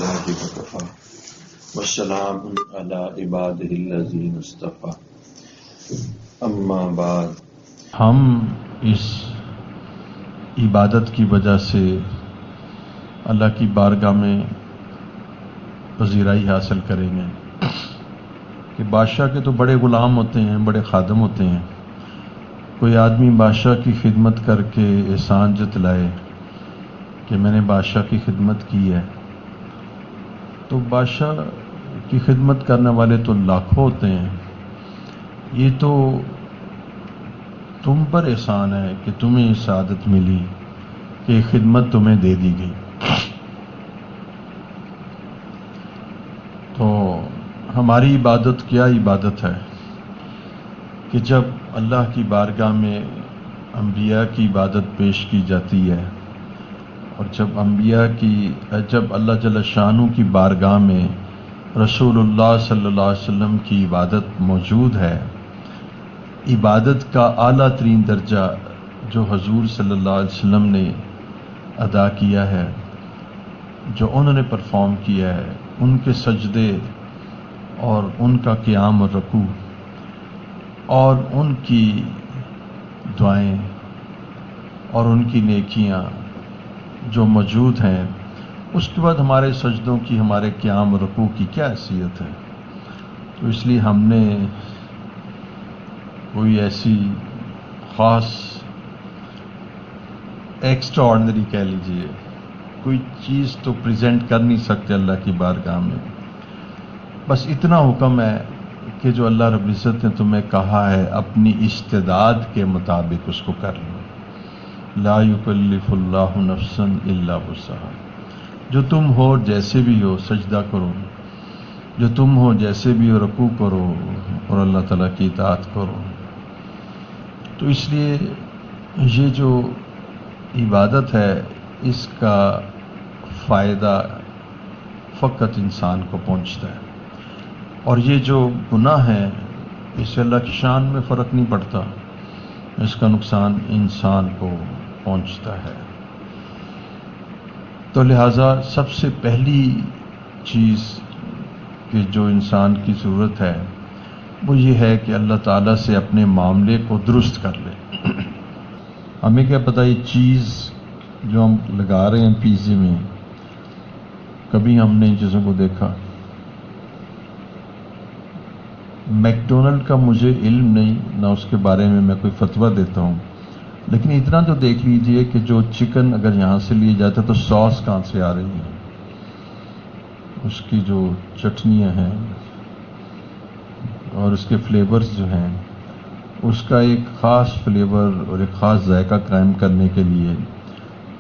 بالله وكفى والسلام على عباده الذين اصطفى اما بعد. ہم اس عبادت کی وجہ سے اللہ کی بارگاہ میں پذیرائی حاصل کریں گے کہ بادشاہ کے تو بڑے غلام ہوتے ہیں، بڑے خادم ہوتے ہیں. کوئی آدمی بادشاہ کی خدمت کر کے احسان جتلائے کہ میں نے بادشاہ کی خدمت کی ہے، تو بادشاہ کی خدمت کرنے والے تو لاکھوں ہوتے ہیں. یہ تو تم پر احسان ہے کہ تمہیں یہ سعادت ملی کہ خدمت تمہیں دے دی گئی. تو ہماری عبادت کیا عبادت ہے کہ جب اللہ کی بارگاہ میں انبیاء کی عبادت پیش کی جاتی ہے، اور جب اللہ جل شانہ کی بارگاہ میں رسول اللہ صلی اللہ علیہ وسلم کی عبادت موجود ہے، عبادت کا اعلیٰ ترین درجہ جو حضور صلی اللہ علیہ وسلم نے ادا کیا ہے، جو انہوں نے پرفارم کیا ہے، ان کے سجدے اور ان کا قیام اور رکوع اور ان کی دعائیں اور ان کی نیکیاں جو موجود ہیں، اس کے بعد ہمارے سجدوں کی، ہمارے قیام اور رکوع کی کیا حیثیت ہے. تو اس لیے ہم نے کوئی ایسی خاص ایکسٹرا آرڈنری کہہ لیجیے کوئی چیز تو پریزنٹ کر نہیں سکتے اللہ کی بارگاہ میں. بس اتنا حکم ہے کہ جو اللہ رب العزت نے تمہیں کہا ہے اپنی استعداد کے مطابق اس کو کر لو. لا یکلف اللہ نفسا الا وسعہا. جو تم ہو جیسے بھی ہو سجدہ کرو، جو تم ہو جیسے بھی ہو رکوع کرو اور اللہ تعالیٰ کی اطاعت کرو. تو اس لیے یہ جو عبادت ہے اس کا فائدہ فقط انسان کو پہنچتا ہے، اور یہ جو گناہ ہے اس سے اللہ کی شان میں فرق نہیں پڑتا، اس کا نقصان انسان کو پہنچتا ہے. تو لہٰذا سب سے پہلی چیز کہ جو انسان کی ضرورت ہے وہ یہ ہے کہ اللہ تعالیٰ سے اپنے معاملے کو درست کر لے. ہمیں کیا پتہ یہ چیز جو ہم لگا رہے ہیں پیزے میں، کبھی ہم نے ان چیزوں کو دیکھا. میکڈونلڈ کا مجھے علم نہیں، نہ اس کے بارے میں میں کوئی فتویٰ دیتا ہوں، لیکن اتنا تو دیکھ لیجئے کہ جو چکن اگر یہاں سے لیے جاتا ہے تو سوس کہاں سے آ رہی ہے، اس کی جو چٹنیاں ہیں اور اس کے فلیورز جو ہیں، اس کا ایک خاص فلیور اور ایک خاص ذائقہ قائم کرنے کے لیے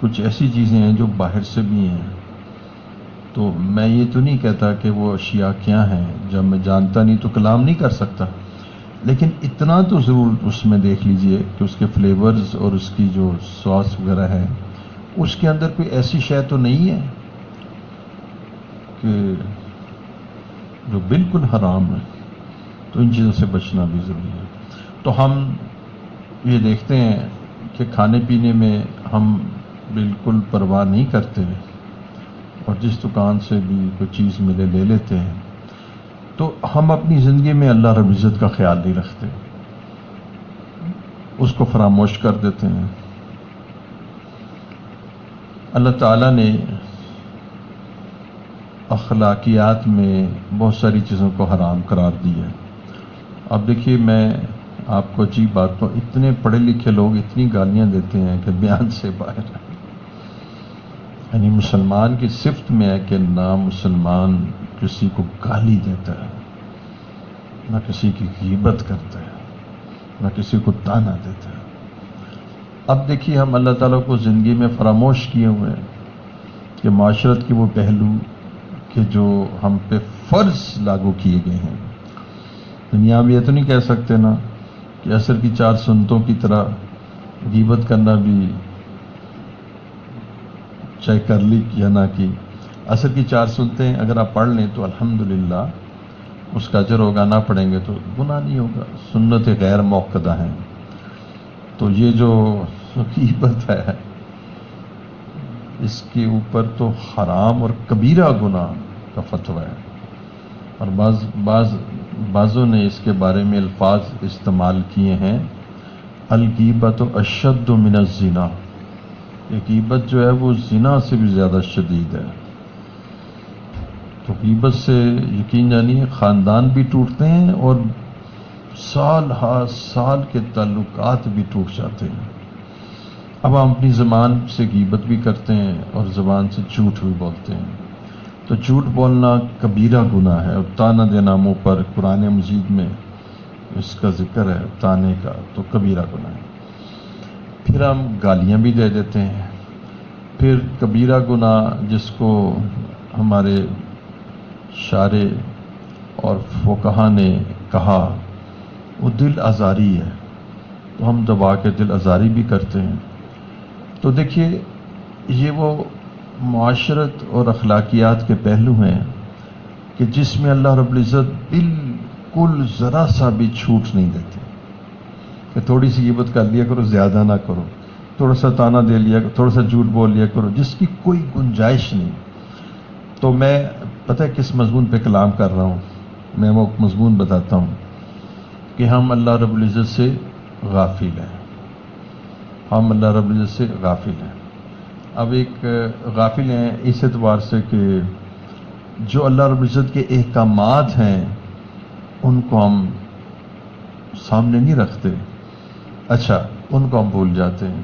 کچھ ایسی چیزیں ہیں جو باہر سے بھی ہیں. تو میں یہ تو نہیں کہتا کہ وہ اشیاء کیا ہیں، جب میں جانتا نہیں تو کلام نہیں کر سکتا، لیکن اتنا تو ضرور اس میں دیکھ لیجئے کہ اس کے فلیورز اور اس کی جو سوس وغیرہ ہے اس کے اندر کوئی ایسی شے تو نہیں ہے کہ جو بالکل حرام ہے. تو ان چیزوں سے بچنا بھی ضروری ہے. تو ہم یہ دیکھتے ہیں کہ کھانے پینے میں ہم بالکل پرواہ نہیں کرتے اور جس دکان سے بھی کوئی چیز ملے لے لیتے ہیں. تو ہم اپنی زندگی میں اللہ رب العزت کا خیال نہیں رکھتے، اس کو فراموش کر دیتے ہیں. اللہ تعالیٰ نے اخلاقیات میں بہت ساری چیزوں کو حرام قرار دیا ہے. اب دیکھیے میں آپ کو عجیب بات تو، اتنے پڑھے لکھے لوگ اتنی گالیاں دیتے ہیں کہ بیان سے باہر ہے. یعنی مسلمان کی صفت میں ہے کہ نہ مسلمان کسی کو گالی دیتا ہے، نہ کسی کی غیبت کرتا ہے، نہ کسی کو طعنہ دیتا ہے. اب دیکھیے ہم اللہ تعالیٰ کو زندگی میں فراموش کیے ہوئے ہیں کہ معاشرت کے وہ پہلو کہ جو ہم پہ فرض لاگو کیے گئے ہیں. دنیا میں یہ تو نہیں کہہ سکتے نا کہ عصر کی 4 سنتوں کی طرح غیبت کرنا بھی چاہے کر لی یا نہ کی. عصر کی 4 سنتیں اگر آپ پڑھ لیں تو الحمدللہ اس کا اجر ہوگا، نہ پڑھیں گے تو گناہ نہیں ہوگا. سنت غیر موقدہ ہیں. تو یہ جو غیبت ہے اس کے اوپر تو حرام اور کبیرہ گناہ کا فتویٰ ہے، اور بعضوں نے اس کے بارے میں الفاظ استعمال کیے ہیں، الغیبۃ اشد من الزنا، یہ غیبت جو ہے وہ زنا سے بھی زیادہ شدید ہے۔ تو غیبت سے یقین جانیے خاندان بھی ٹوٹتے ہیں اور سال ہا سال کے تعلقات بھی ٹوٹ جاتے ہیں۔ اب ہم اپنی زبان سے غیبت بھی کرتے ہیں اور زبان سے جھوٹ بھی بولتے ہیں، تو جھوٹ بولنا کبیرہ گناہ ہے، اور طعنہ دینا منہ پر قرآن مجید میں اس کا ذکر ہے، طعنے کا، تو کبیرہ گناہ ہے۔ پھر ہم گالیاں بھی دے دیتے ہیں۔ پھر کبیرہ گناہ جس کو ہمارے شارع اور فقہا نے کہا وہ دل آزاری ہے، تو ہم دبا کے دل آزاری بھی کرتے ہیں۔ تو دیکھیے یہ وہ معاشرت اور اخلاقیات کے پہلو ہیں کہ جس میں اللہ رب العزت بالکل ذرا سا بھی چھوٹ نہیں دیتے کہ تھوڑی سی غیبت کر لیا کرو، زیادہ نہ کرو، تھوڑا سا طعنہ دے لیا کرو، تھوڑا سا جھوٹ بول لیا کرو، جس کی کوئی گنجائش نہیں۔ تو میں پتہ ہے کس مضمون پہ کلام کر رہا ہوں، میں وہ مضمون بتاتا ہوں کہ ہم اللہ رب العزت سے غافل ہیں، ہم اللہ رب العزت سے غافل ہیں۔ اب ایک غافل ہیں اس اعتبار سے کہ جو اللہ رب العزت کے احکامات ہیں ان کو ہم سامنے نہیں رکھتے، اچھا ان کو ہم بھول جاتے ہیں،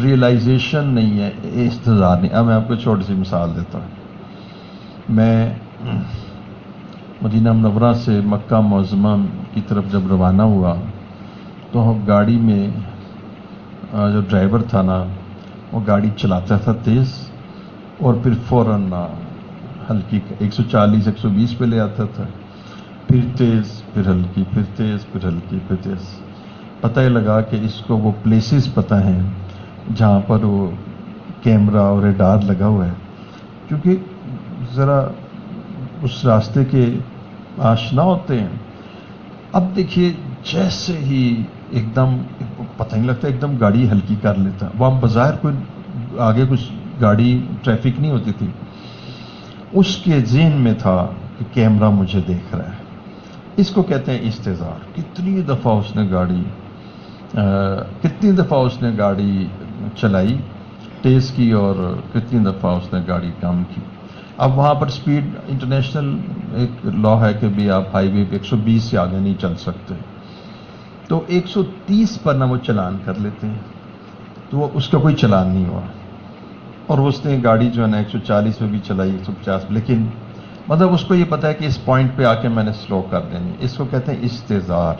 ریئلائزیشن نہیں ہے، استحضار نہیں۔ اب میں آپ کو چھوٹی سی مثال دیتا ہوں۔ میں مدینہ منورہ سے مکہ معظمہ کی طرف جب روانہ ہوا تو گاڑی میں جو ڈرائیور تھا نا وہ گاڑی چلاتا تھا تیز، اور پھر فوراً ہلکی 140 120 پہ لے آتا تھا، پھر تیز پھر ہلکی، پھر تیز پھر ہلکی، پھر تیز۔ پتہ ہی لگا کہ اس کو وہ پلیسز پتہ ہیں جہاں پر وہ کیمرہ اور ریڈار لگا ہوا ہے، کیونکہ ذرا اس راستے کے آشنا ہوتے ہیں۔ اب دیکھیے جیسے ہی ایک دم پتہ نہیں لگتا، ایک دم گاڑی ہلکی کر لیتا، وہاں بظاہر کوئی آگے کچھ گاڑی ٹریفک نہیں ہوتی تھی، اس کے ذہن میں تھا کہ کیمرہ مجھے دیکھ رہا ہے۔ اس کو کہتے ہیں استحضار۔ کتنی دفعہ اس نے گاڑی چلائی تیز کی، اور کتنی دفعہ اس نے گاڑی کم کی۔ اب وہاں پر سپیڈ انٹرنیشنل ایک لا ہے کہ بھی آپ ہائی وے پہ 120 سے آگے نہیں چل سکتے، تو 130 پر نہ وہ چلان کر لیتے ہیں، تو وہ اس کا کوئی چلان نہیں ہوا، اور اس نے گاڑی جو ہے نا 140 میں بھی چلائی، 150، لیکن مطلب اس کو یہ پتا ہے کہ اس پوائنٹ پہ آ کے میں نے سلو کر دینی۔ اس کو کہتے ہیں استحضار،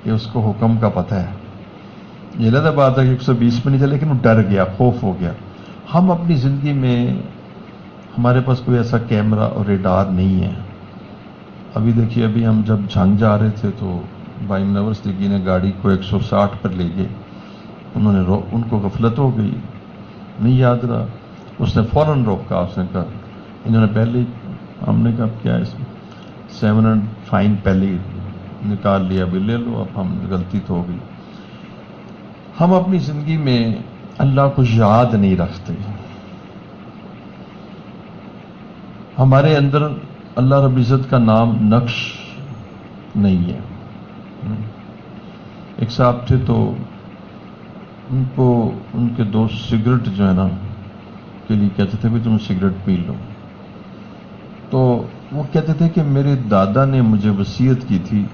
کہ اس کو حکم کا پتہ ہے۔ یہ علیحدہ بات ہے کہ 120 پہ نہیں چلا، لیکن وہ ڈر گیا، خوف ہو گیا۔ ہم اپنی زندگی میں ہمارے پاس کوئی ایسا کیمرہ اور ریڈار نہیں ہے۔ ابھی دیکھیے، ابھی ہم جب جھنگ جا رہے تھے تو بھائی منور صدیقی نے گاڑی کو 160 پر لے گئے، ان کو غفلت ہو گئی، نہیں یاد رہا، اس نے فوراً روکا، اس نے کہا، انہوں نے پہلے، ہم نے کہا کیا اس میں 700 فائن پہلے ہی نکال لیا، ابھی لے لو، اب ہم غلطی تو ہو گئی۔ ہم اپنی زندگی میں اللہ کو یاد نہیں رکھتے، ہمارے اندر اللہ رب العزت کا نام نقش نہیں ہے۔ ایک صاحب تھے تو ان کے دوست سگریٹ جو ہے نا کے لیے کہتے تھے بھی تم سگریٹ پی لو، تو وہ کہتے تھے کہ میرے دادا نے مجھے وصیت کی تھی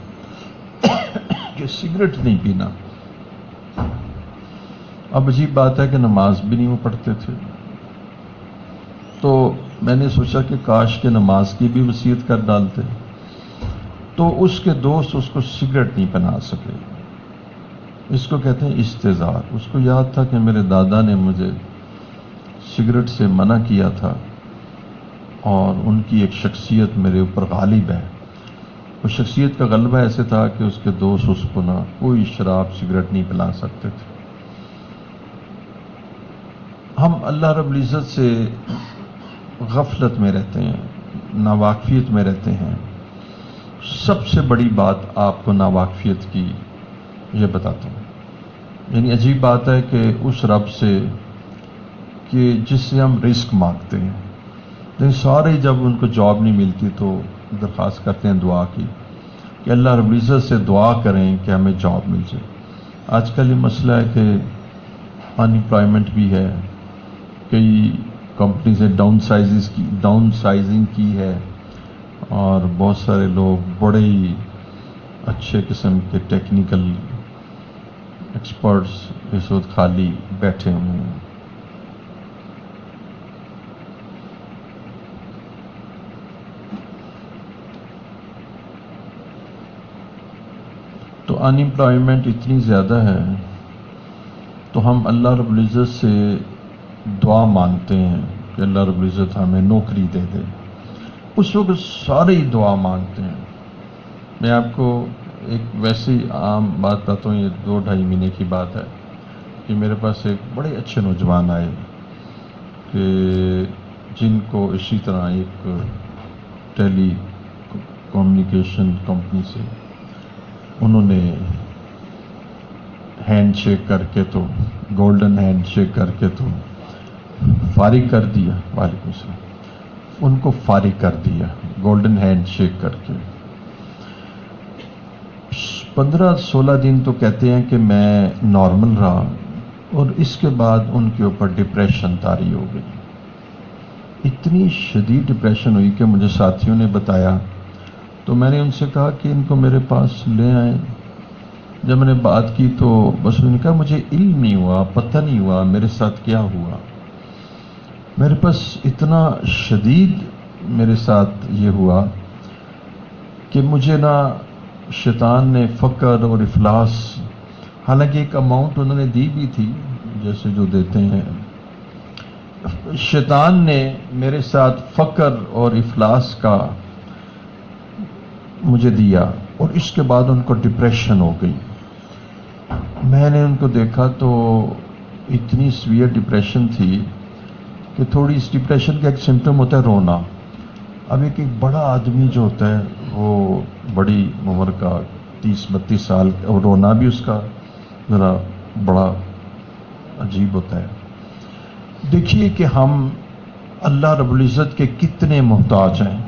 کہ سگریٹ نہیں پینا۔ اب عجیب بات ہے کہ نماز بھی نہیں وہ پڑھتے تھے، تو میں نے سوچا کہ کاش کے نماز کی بھی وصیت کر ڈالتے، تو اس کے دوست اس کو سگریٹ نہیں پہنا سکے۔ اس کو کہتے ہیں استحضار۔ اس کو یاد تھا کہ میرے دادا نے مجھے سگریٹ سے منع کیا تھا، اور ان کی ایک شخصیت میرے اوپر غالب ہے۔ اس شخصیت کا غلبہ ایسے تھا کہ اس کے دوست اس کو نہ کوئی شراب سگریٹ نہیں پلا سکتے تھے۔ ہم اللہ رب العزت سے غفلت میں رہتے ہیں، ناواقفیت میں رہتے ہیں۔ سب سے بڑی بات آپ کو ناواقفیت کی یہ بتاتا ہوں، یعنی عجیب بات ہے کہ اس رب سے کہ جس سے ہم رزق مانگتے ہیں. لیکن سارے جب ان کو جاب نہیں ملتی تو درخواست کرتے ہیں دعا کی کہ اللہ رب العزت سے دعا کریں کہ ہمیں جاب مل جائے. آج کل یہ مسئلہ ہے کہ ان امپلائمنٹ بھی ہے، کئی کمپنیز نے ڈاؤن سائزنگ کی ہے، اور بہت سارے لوگ بڑے ہی اچھے قسم کے ٹیکنیکل ایکسپرٹس اس وقت خالی بیٹھے ہوئے ہیں. تو ان امپلائمنٹ اتنی زیادہ ہے تو ہم اللہ رب العزت سے دعا مانگتے ہیں کہ اللہ رب العزت ہمیں نوکری دے دے. اس وقت سارے ہی دعا مانگتے ہیں. میں آپ کو ایک ویسی عام بات بتاتا ہوں، یہ 2-2.5 مہینے کی بات ہے کہ میرے پاس ایک بڑے اچھے نوجوان آئے کہ جن کو اسی طرح ایک ٹیلی کمیونیکیشن کمپنی سے انہوں نے ہینڈ شیک کر کے تو گولڈن ہینڈ شیک کر کے تو فارغ کر دیا. وعلیکم السلام. ان کو فارغ کر دیا گولڈن ہینڈ شیک کر کے. 15-16 دن تو کہتے ہیں کہ میں نارمل رہا، اور اس کے بعد ان کے اوپر ڈپریشن طاری ہو گئی. اتنی شدید ڈپریشن ہوئی کہ مجھے ساتھیوں نے بتایا تو میں نے ان سے کہا کہ ان کو میرے پاس لے آئیں. جب میں نے بات کی تو بس انہوں نے کہا مجھے علم نہیں ہوا، پتہ نہیں ہوا میرے ساتھ کیا ہوا. میرے پاس اتنا شدید میرے ساتھ یہ ہوا کہ مجھے نہ شیطان نے فقر اور افلاس، حالانکہ ایک اماؤنٹ انہوں نے دی بھی تھی جیسے جو دیتے ہیں، شیطان نے میرے ساتھ فقر اور افلاس کا مجھے دیا، اور اس کے بعد ان کو ڈپریشن ہو گئی. میں نے ان کو دیکھا تو اتنی سویئر ڈپریشن تھی کہ تھوڑی اس ڈپریشن کا ایک سمٹم ہوتا ہے رونا. اب ایک بڑا آدمی جو ہوتا ہے وہ بڑی عمر کا 30-32 سال، اور رونا بھی اس کا ذرا بڑا عجیب ہوتا ہے. دیکھیے کہ ہم اللہ رب العزت کے کتنے محتاج ہیں.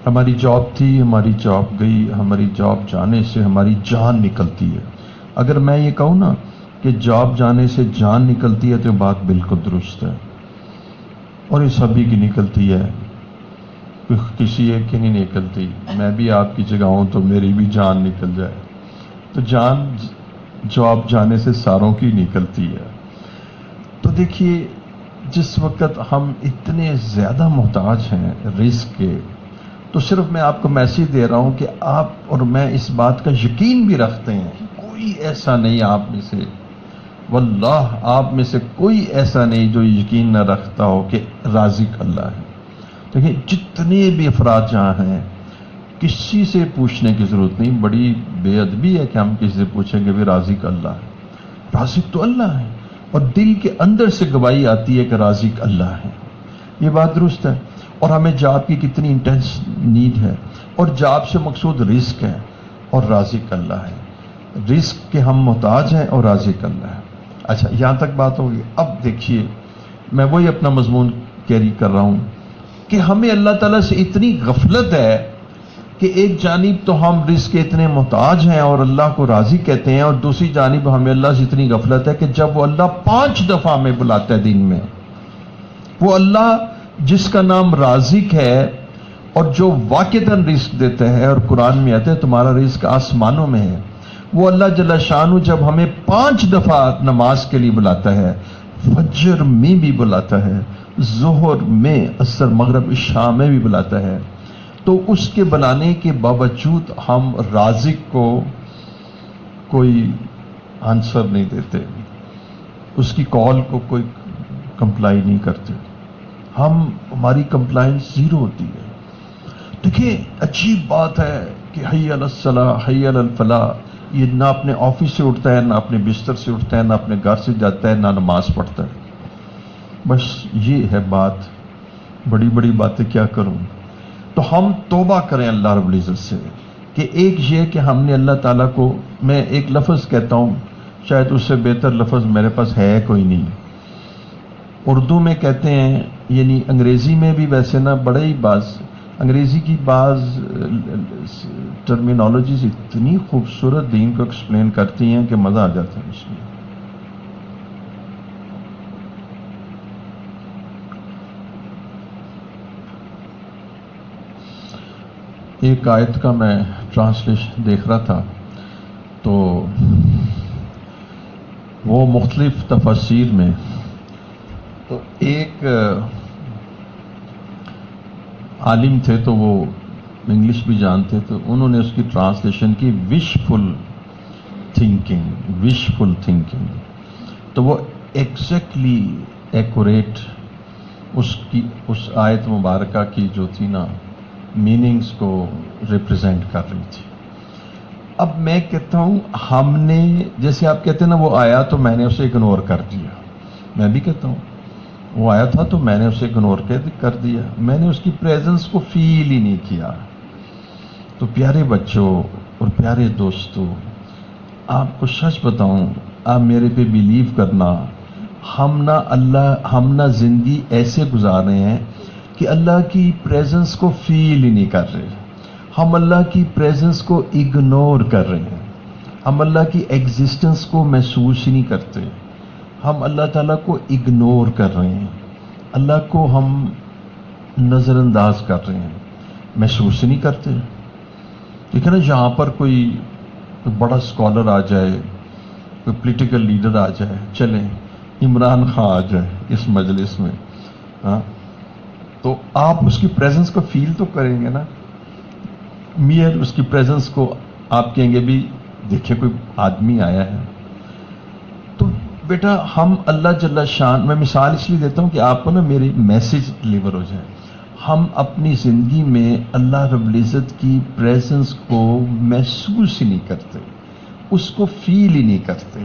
ہماری جاب تھی، ہماری جاب گئی، ہماری جاب جانے سے ہماری جان نکلتی ہے. اگر میں یہ کہوں نا کہ جاب جانے سے جان نکلتی ہے تو بات بالکل درست ہے، اور یہ سبھی کی نکلتی ہے، کسی ایک کی نہیں نکلتی. میں بھی آپ کی جگہ ہوں تو میری بھی جان نکل جائے تو جان جاب جانے سے ساروں کی نکلتی ہے. تو دیکھیے جس وقت ہم اتنے زیادہ محتاج ہیں رزق کے، تو صرف میں آپ کو میسج دے رہا ہوں کہ آپ اور میں اس بات کا یقین بھی رکھتے ہیں. کوئی ایسا نہیں آپ میں سے، واللہ آپ میں سے کوئی ایسا نہیں جو یقین نہ رکھتا ہو کہ رازق اللہ ہے. دیکھیں جتنے بھی افراد جہاں ہیں کسی سے پوچھنے کی ضرورت نہیں. بڑی بے ادبی ہے کہ ہم کسی سے پوچھیں کہ بھی رازق اللہ ہے. رازق تو اللہ ہے، اور دل کے اندر سے گواہی آتی ہے کہ رازق اللہ ہے. یہ بات درست ہے. اور ہمیں جاب کی کتنی انٹینس نیڈ ہے، اور جاب سے مقصود رزق ہے، اور رازق اللہ ہے. رزق کے ہم محتاج ہیں اور رازق اللہ ہے. اچھا یہاں تک بات ہوگی. اب دیکھیے میں وہی اپنا مضمون کیری کر رہا ہوں کہ ہمیں اللہ تعالیٰ سے اتنی غفلت ہے کہ ایک جانب تو ہم رزق کے اتنے محتاج ہیں اور اللہ کو راضی کہتے ہیں، اور دوسری جانب ہمیں اللہ سے اتنی غفلت ہے کہ جب وہ اللہ 5 دفعہ ہمیں بلاتا ہے دن میں، وہ اللہ جس کا نام رازق ہے اور جو واقعتاً رزق دیتا ہے، اور قرآن میں آتا ہے تمہارا رزق آسمانوں میں ہے، وہ اللہ جل شانہ جب ہمیں 5 دفعہ نماز کے لیے بلاتا ہے، فجر میں بھی بلاتا ہے، ظہر میں، عصر، مغرب، عشاء میں بھی بلاتا ہے، تو اس کے بلانے کے باوجود ہم رازق کو کوئی آنسر نہیں دیتے، اس کی کال کو کوئی کمپلائی نہیں کرتے. ہماری کمپلائنس 0 ہوتی ہے. دیکھیں عجیب بات ہے کہ حی علی الصلاح، حی علی الفلاح، یہ نہ اپنے آفس سے اٹھتا ہے، نہ اپنے بستر سے اٹھتا ہے، نہ اپنے گھر سے جاتا ہے، نہ نماز پڑھتا ہے. بس یہ ہے بات. بڑی بڑی باتیں کیا کروں. تو ہم توبہ کریں اللہ رب العزت سے کہ ایک یہ کہ ہم نے اللہ تعالیٰ کو، میں ایک لفظ کہتا ہوں، شاید اس سے بہتر لفظ میرے پاس ہے کوئی نہیں، اردو میں کہتے ہیں، یعنی انگریزی میں بھی ویسے نا بڑے ہی انگریزی کی بعض ٹرمینالوجیز اتنی خوبصورت دین کو ایکسپلین کرتی ہیں کہ مزہ آ جاتا ہے اس میں. ایک آیت کا میں ٹرانسلیشن دیکھ رہا تھا تو وہ مختلف تفاسیر میں، تو ایک عالم تھے تو وہ انگلش بھی جانتے، تو انہوں نے اس کی ٹرانسلیشن کی وشفل تھنکنگ. تو وہ ایگزیکٹلی ایکوریٹ اس آیت مبارکہ کی جو تھی نا میننگز کو ریپرزینٹ کر رہی تھی. اب میں کہتا ہوں ہم نے، جیسے آپ کہتے ہیں نا وہ آیا تو میں نے اسے اگنور کر دیا، میں بھی کہتا ہوں وہ آیا تھا تو میں نے اسے اگنور کر دیا، میں نے اس کی پریزنس کو فیل ہی نہیں کیا. تو پیارے بچوں اور پیارے دوستوں، آپ کو سچ بتاؤں، آپ میرے پہ بیلیو کرنا، ہم نہ زندگی ایسے گزار رہے ہیں کہ اللہ کی پریزنس کو فیل ہی نہیں کر رہے. ہم اللہ کی پریزنس کو اگنور کر رہے ہیں، ہم اللہ کی ایگزسٹنس کو محسوس ہی نہیں کرتے، ہم اللہ تعالیٰ کو اگنور کر رہے ہیں، اللہ کو ہم نظر انداز کر رہے ہیں، محسوس ہی نہیں کرتے. ٹھیک ہے نا، یہاں پر کوئی بڑا اسکالر آ جائے، کوئی پولیٹیکل لیڈر آ جائے، چلیں عمران خان آ جائے اس مجلس میں، ہاں تو آپ اس کی پریزنس کو فیل تو کریں گے نا. میئر اس کی پریزنس کو آپ کہیں گے بھی دیکھیں کوئی آدمی آیا ہے. تو بیٹا ہم اللہ جل شان، میں مثال اس لیے دیتا ہوں کہ آپ کو نا میری میسج ڈلیور ہو جائے. ہم اپنی زندگی میں اللہ رب العزت کی پریزنس کو محسوس ہی نہیں کرتے، اس کو فیل ہی نہیں کرتے.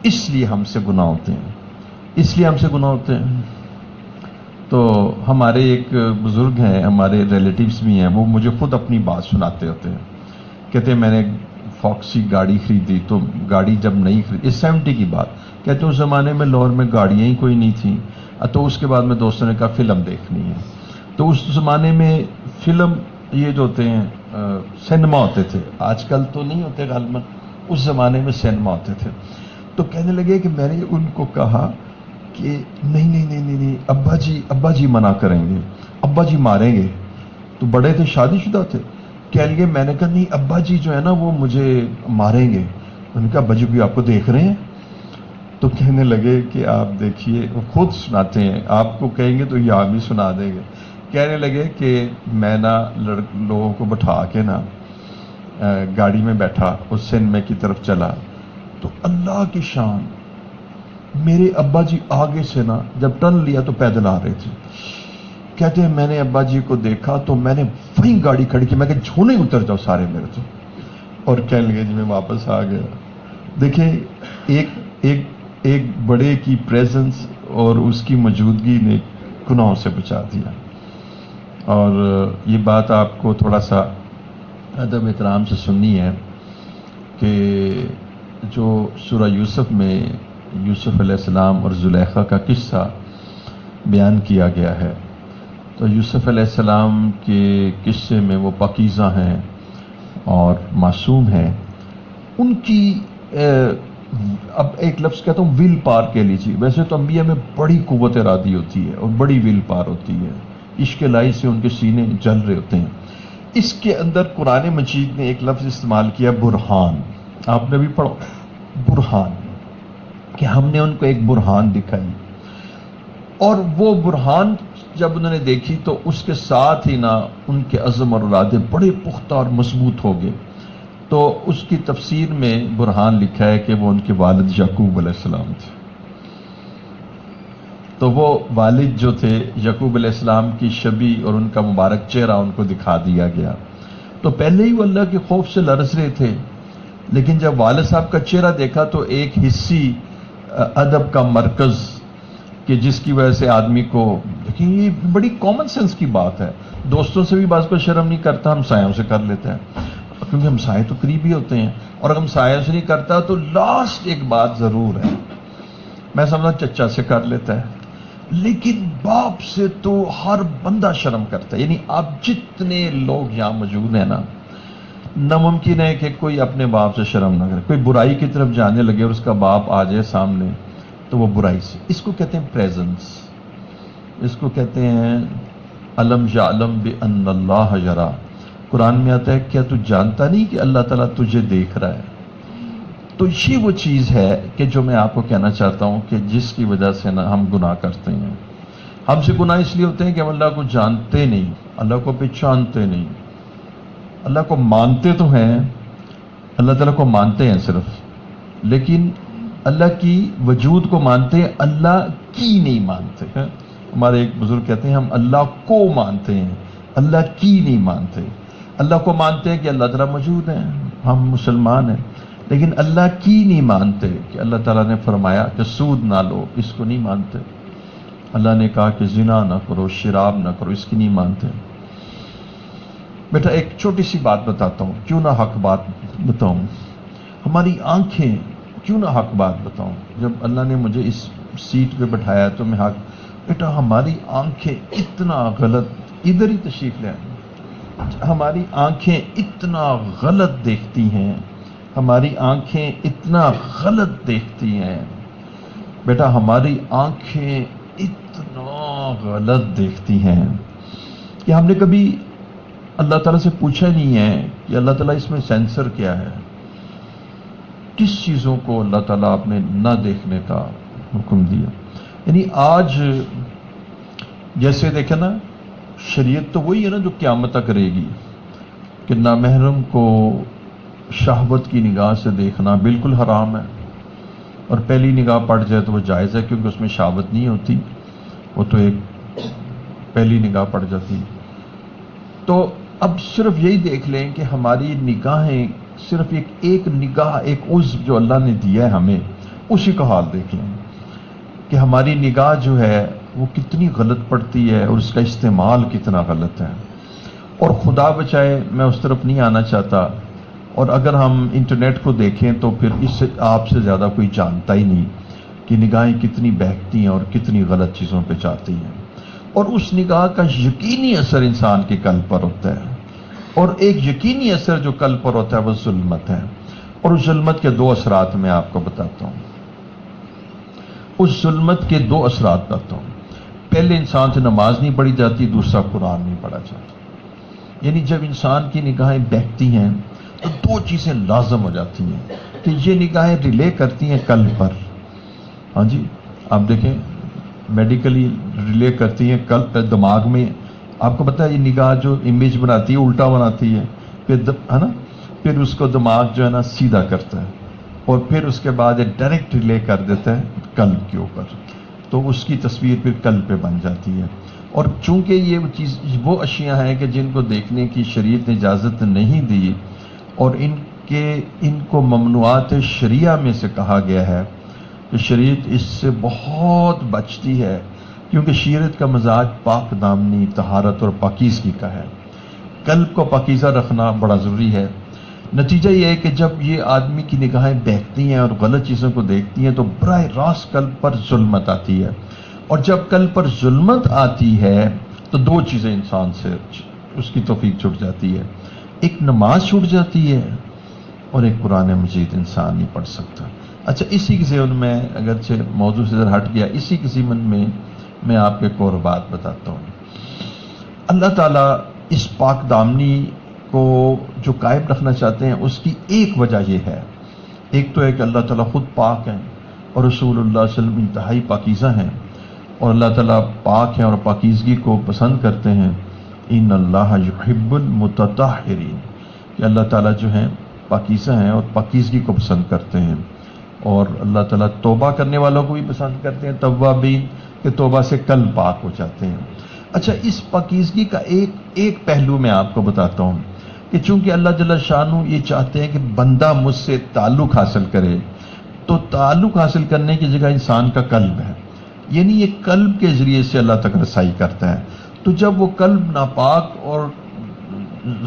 اس لیے ہم سے گناہ ہوتے ہیں. تو ہمارے ایک بزرگ ہیں، ہمارے ریلیٹیوز بھی ہیں، وہ مجھے خود اپنی بات سناتے ہوتے ہیں. کہتے ہیں میں نے فاکسی گاڑی خریدی، تو گاڑی جب نہیں خریدی، اس 70 کی بات، کہتے ہیں اس زمانے میں لاہور میں گاڑیاں ہی کوئی نہیں تھیں. تو اس کے بعد میں دوستوں نے کہا فلم دیکھنی ہے. تو اس زمانے میں فلم یہ جو ہوتے ہیں سینما ہوتے تھے، آج کل تو نہیں ہوتے غالباً، اس زمانے میں سینما ہوتے تھے. تو کہنے لگے کہ میں نے ان کو کہا کہ نہیں ابا جی منع کریں گے، ابا جی ماریں گے. تو بڑے تھے، شادی شدہ تھے. کہہ لگے، میں نے کہا نہیں ابا جی جو ہے نا وہ مجھے ماریں گے. میں نے کہا ابا جی بھی آپ کو دیکھ رہے ہیں؟ تو کہنے لگے کہ آپ دیکھیے، وہ خود سناتے ہیں، آپ کو کہیں گے تو یہ آپ بھی سنا دیں گے. کہنے لگے کہ میں نا لوگوں کو بٹھا کے نا گاڑی میں بیٹھا، اس سینما کی طرف چلا. تو اللہ کی شان، میرے ابا جی آگے سے نا جب ٹرن لیا تو پیدل آ رہے تھے. کہتے ہیں میں نے ابا جی کو دیکھا تو میں نے وہیں گاڑی کھڑی کی، میں کہ جھونے اتر جاؤ سارے میرے تو. اور کہنے لگے جی میں واپس آ گیا. دیکھیں ایک بڑے کی پریزنس اور اس کی موجودگی نے گناہوں سے بچا دیا. اور یہ بات آپ کو تھوڑا سا ادب احترام سے سننی ہے کہ جو سورہ یوسف میں یوسف علیہ السلام اور زلیخا کا قصہ بیان کیا گیا ہے. تو یوسف علیہ السلام کے قصے میں وہ پاکیزہ ہیں اور معصوم ہیں. ان کی اب ایک لفظ کہتا ہوں ول پار کہہ لیجیے. ویسے تو انبیاء میں بڑی قوت ارادی ہوتی ہے اور بڑی ول پار ہوتی ہے، عشق الہی سے ان کے سینے جل رہے ہوتے ہیں. اس کے اندر قرآن مجید نے ایک لفظ استعمال کیا برہان. آپ نے بھی پڑھو برہان، کہ ہم نے ان کو ایک برہان دکھائی. اور وہ برہان جب انہوں نے دیکھی تو اس کے ساتھ ہی نا ان کے عزم اور ارادے بڑے پختہ اور مضبوط ہو گئے. تو اس کی تفسیر میں برہان لکھا ہے کہ وہ ان کے والد یعقوب علیہ السلام تھے. تو وہ والد جو تھے یعقوب علیہ السلام کی شبی اور ان کا مبارک چہرہ ان کو دکھا دیا گیا. تو پہلے ہی وہ اللہ کے خوف سے لرز رہے تھے، لیکن جب والد صاحب کا چہرہ دیکھا تو ایک حصی ادب کا مرکز کہ جس کی وجہ سے آدمی کو، دیکھیں یہ بڑی کامن سینس کی بات ہے، دوستوں سے بھی بعض کو شرم نہیں کرتا، ہمسایوں سے کر لیتا ہے کیونکہ ہمسائے تو قریبی ہوتے ہیں. اور اگر ہمسایوں سے نہیں کرتا تو لاسٹ ایک بات ضرور ہے، میں سمجھا چچا سے کر لیتا ہے، لیکن باپ سے تو ہر بندہ شرم کرتا ہے. یعنی آپ جتنے لوگ یہاں موجود ہیں نا، ناممکن ہے کہ کوئی اپنے باپ سے شرم نہ کرے. کوئی برائی کی طرف جانے لگے اور اس کا باپ آ جائے سامنے تو وہ برائی سے. اس کو کہتے ہیں پریزنس، اس کو کہتے ہیں علم یعلم بان اللہ یرا. قرآن میں آتا ہے کیا تو جانتا نہیں کہ اللہ تعالیٰ تجھے دیکھ رہا ہے. تو یہ وہ چیز ہے کہ جو میں آپ کو کہنا چاہتا ہوں کہ جس کی وجہ سے نا ہم گناہ کرتے ہیں. ہم سے گناہ اس لیے ہوتے ہیں کہ ہم اللہ کو جانتے نہیں، اللہ کو پہچانتے نہیں. اللہ کو مانتے تو ہیں، اللہ تعالیٰ کو مانتے ہیں صرف، لیکن اللہ کی وجود کو مانتے ہیں، اللہ کی نہیں مانتے ہیں. ہمارے ایک بزرگ کہتے ہیں ہم اللہ کو مانتے ہیں، اللہ کی نہیں مانتے. اللہ کو مانتے ہیں کہ اللہ تعالیٰ موجود ہیں، ہم مسلمان ہیں، لیکن اللہ کی نہیں مانتے کہ اللہ تعالیٰ نے فرمایا کہ سود نہ لو، اس کو نہیں مانتے. اللہ نے کہا کہ زنا نہ کرو، شراب نہ کرو، اس کی نہیں مانتے. بیٹا ایک چھوٹی سی بات بتاتا ہوں، کیوں نہ حق بات بتاؤں. ہماری آنکھیں کیوں نہ حق بات بتاؤں. جب اللہ نے مجھے اس سیٹ پہ بٹھایا تو میں حق. بیٹا ہماری آنکھیں اتنا غلط، ادھر ہی تشریف لے آئیں. ہماری آنکھیں اتنا غلط دیکھتی ہیں، ہماری آنکھیں اتنا غلط دیکھتی ہیں. بیٹا ہماری آنکھیں اتنا غلط دیکھتی ہیں کہ ہم نے کبھی اللہ تعالیٰ سے پوچھا نہیں ہے کہ اللہ تعالیٰ اس میں سینسر کیا ہے. کس چیزوں کو اللہ تعالیٰ آپ نے نہ دیکھنے کا حکم دیا. یعنی آج جیسے دیکھیں نا، شریعت تو وہی ہے نا جو قیامت تک رہے گی کہ نامحرم کو شہوت کی نگاہ سے دیکھنا بالکل حرام ہے. اور پہلی نگاہ پڑ جائے تو وہ جائز ہے، کیونکہ اس میں شہوت نہیں ہوتی، وہ تو ایک پہلی نگاہ پڑ جاتی. تو اب صرف یہی دیکھ لیں کہ ہماری نگاہیں صرف ایک نگاہ، ایک عضو جو اللہ نے دیا ہے ہمیں، اسی کا حال دیکھ لیں کہ ہماری نگاہ جو ہے وہ کتنی غلط پڑتی ہے اور اس کا استعمال کتنا غلط ہے. اور خدا بچائے میں اس طرف نہیں آنا چاہتا. اور اگر ہم انٹرنیٹ کو دیکھیں تو پھر اس سے آپ سے زیادہ کوئی جانتا ہی نہیں کہ نگاہیں کتنی بہکتی ہیں اور کتنی غلط چیزوں پہ جاتی ہیں. اور اس نگاہ کا یقینی اثر انسان کے قلب پر ہوتا ہے، اور ایک یقینی اثر جو قلب پر ہوتا ہے وہ ظلمت ہے. اور اس ظلمت کے دو اثرات میں آپ کو بتاتا ہوں. اس ظلمت کے دو اثرات بتاتا ہوں. پہلے انسان سے نماز نہیں پڑھی جاتی، دوسرا قرآن نہیں پڑھا جاتا. یعنی جب انسان کی نگاہیں بہکتی ہیں تو دو چیزیں لازم ہو جاتی ہیں کہ یہ نگاہیں ریلے کرتی ہیں قلب پر. ہاں جی، آپ دیکھیں میڈیکلی ریلے کرتی ہیں قلب پہ، دماغ میں. آپ کو پتہ ہے یہ نگاہ جو امیج بناتی ہے الٹا بناتی ہے، پھر ہے نا، پھر اس کو دماغ جو ہے نا سیدھا کرتا ہے، اور پھر اس کے بعد ڈائریکٹ ریلے کر دیتا ہے قلب کے اوپر. تو اس کی تصویر پھر قلب پہ بن جاتی ہے. اور چونکہ یہ چیز وہ اشیاء ہیں کہ جن کو دیکھنے کی شریعت نے اجازت نہیں دی، اور ان کو ممنوعات شریعہ میں سے کہا گیا ہے کہ شریعت اس سے بہت بچتی ہے، کیونکہ شریعت کا مزاج پاک دامنی، طہارت اور پاکیزگی کا ہے. قلب کو پاکیزہ رکھنا بڑا ضروری ہے. نتیجہ یہ ہے کہ جب یہ آدمی کی نگاہیں بہکتی ہیں اور غلط چیزوں کو دیکھتی ہیں تو براہ راست قلب پر ظلمت آتی ہے. اور جب قلب پر ظلمت آتی ہے تو دو چیزیں انسان سے اس کی توفیق چھوٹ جاتی ہے. ایک نماز چھوٹ جاتی ہے اور ایک قرآن مجید انسان نہیں پڑھ سکتا. اچھا، اسی کے ضمن میں اگرچہ موضوع سے ذرا ہٹ گیا، اسی کے ضمن میں آپ کو ایک اور بات بتاتا ہوں. اللہ تعالیٰ اس پاک دامنی کو جو قائم رکھنا چاہتے ہیں اس کی ایک وجہ یہ ہے. ایک تو ہے کہ اللہ تعالیٰ خود پاک ہیں اور رسول اللہ صلی اللہ علیہ وسلم انتہائی پاکیزہ ہیں، اور اللہ تعالیٰ پاک ہیں اور پاکیزگی کو پسند کرتے ہیں. ان اللہ یحب المتطہرین، کہ اللہ تعالیٰ جو ہیں پاکیزہ ہیں اور پاکیزگی کو پسند کرتے ہیں. اور اللہ تعالیٰ توبہ کرنے والوں کو بھی پسند کرتے ہیں، توابین، کہ توبہ سے قلب پاک ہو جاتے ہیں. اچھا، اس پاکیزگی کا ایک پہلو میں آپ کو بتاتا ہوں کہ چونکہ اللہ جل شانہ یہ چاہتے ہیں کہ بندہ مجھ سے تعلق حاصل کرے، تو تعلق حاصل کرنے کی جگہ انسان کا قلب ہے. یعنی یہ قلب کے ذریعے سے اللہ تک رسائی کرتا ہے. تو جب وہ قلب ناپاک اور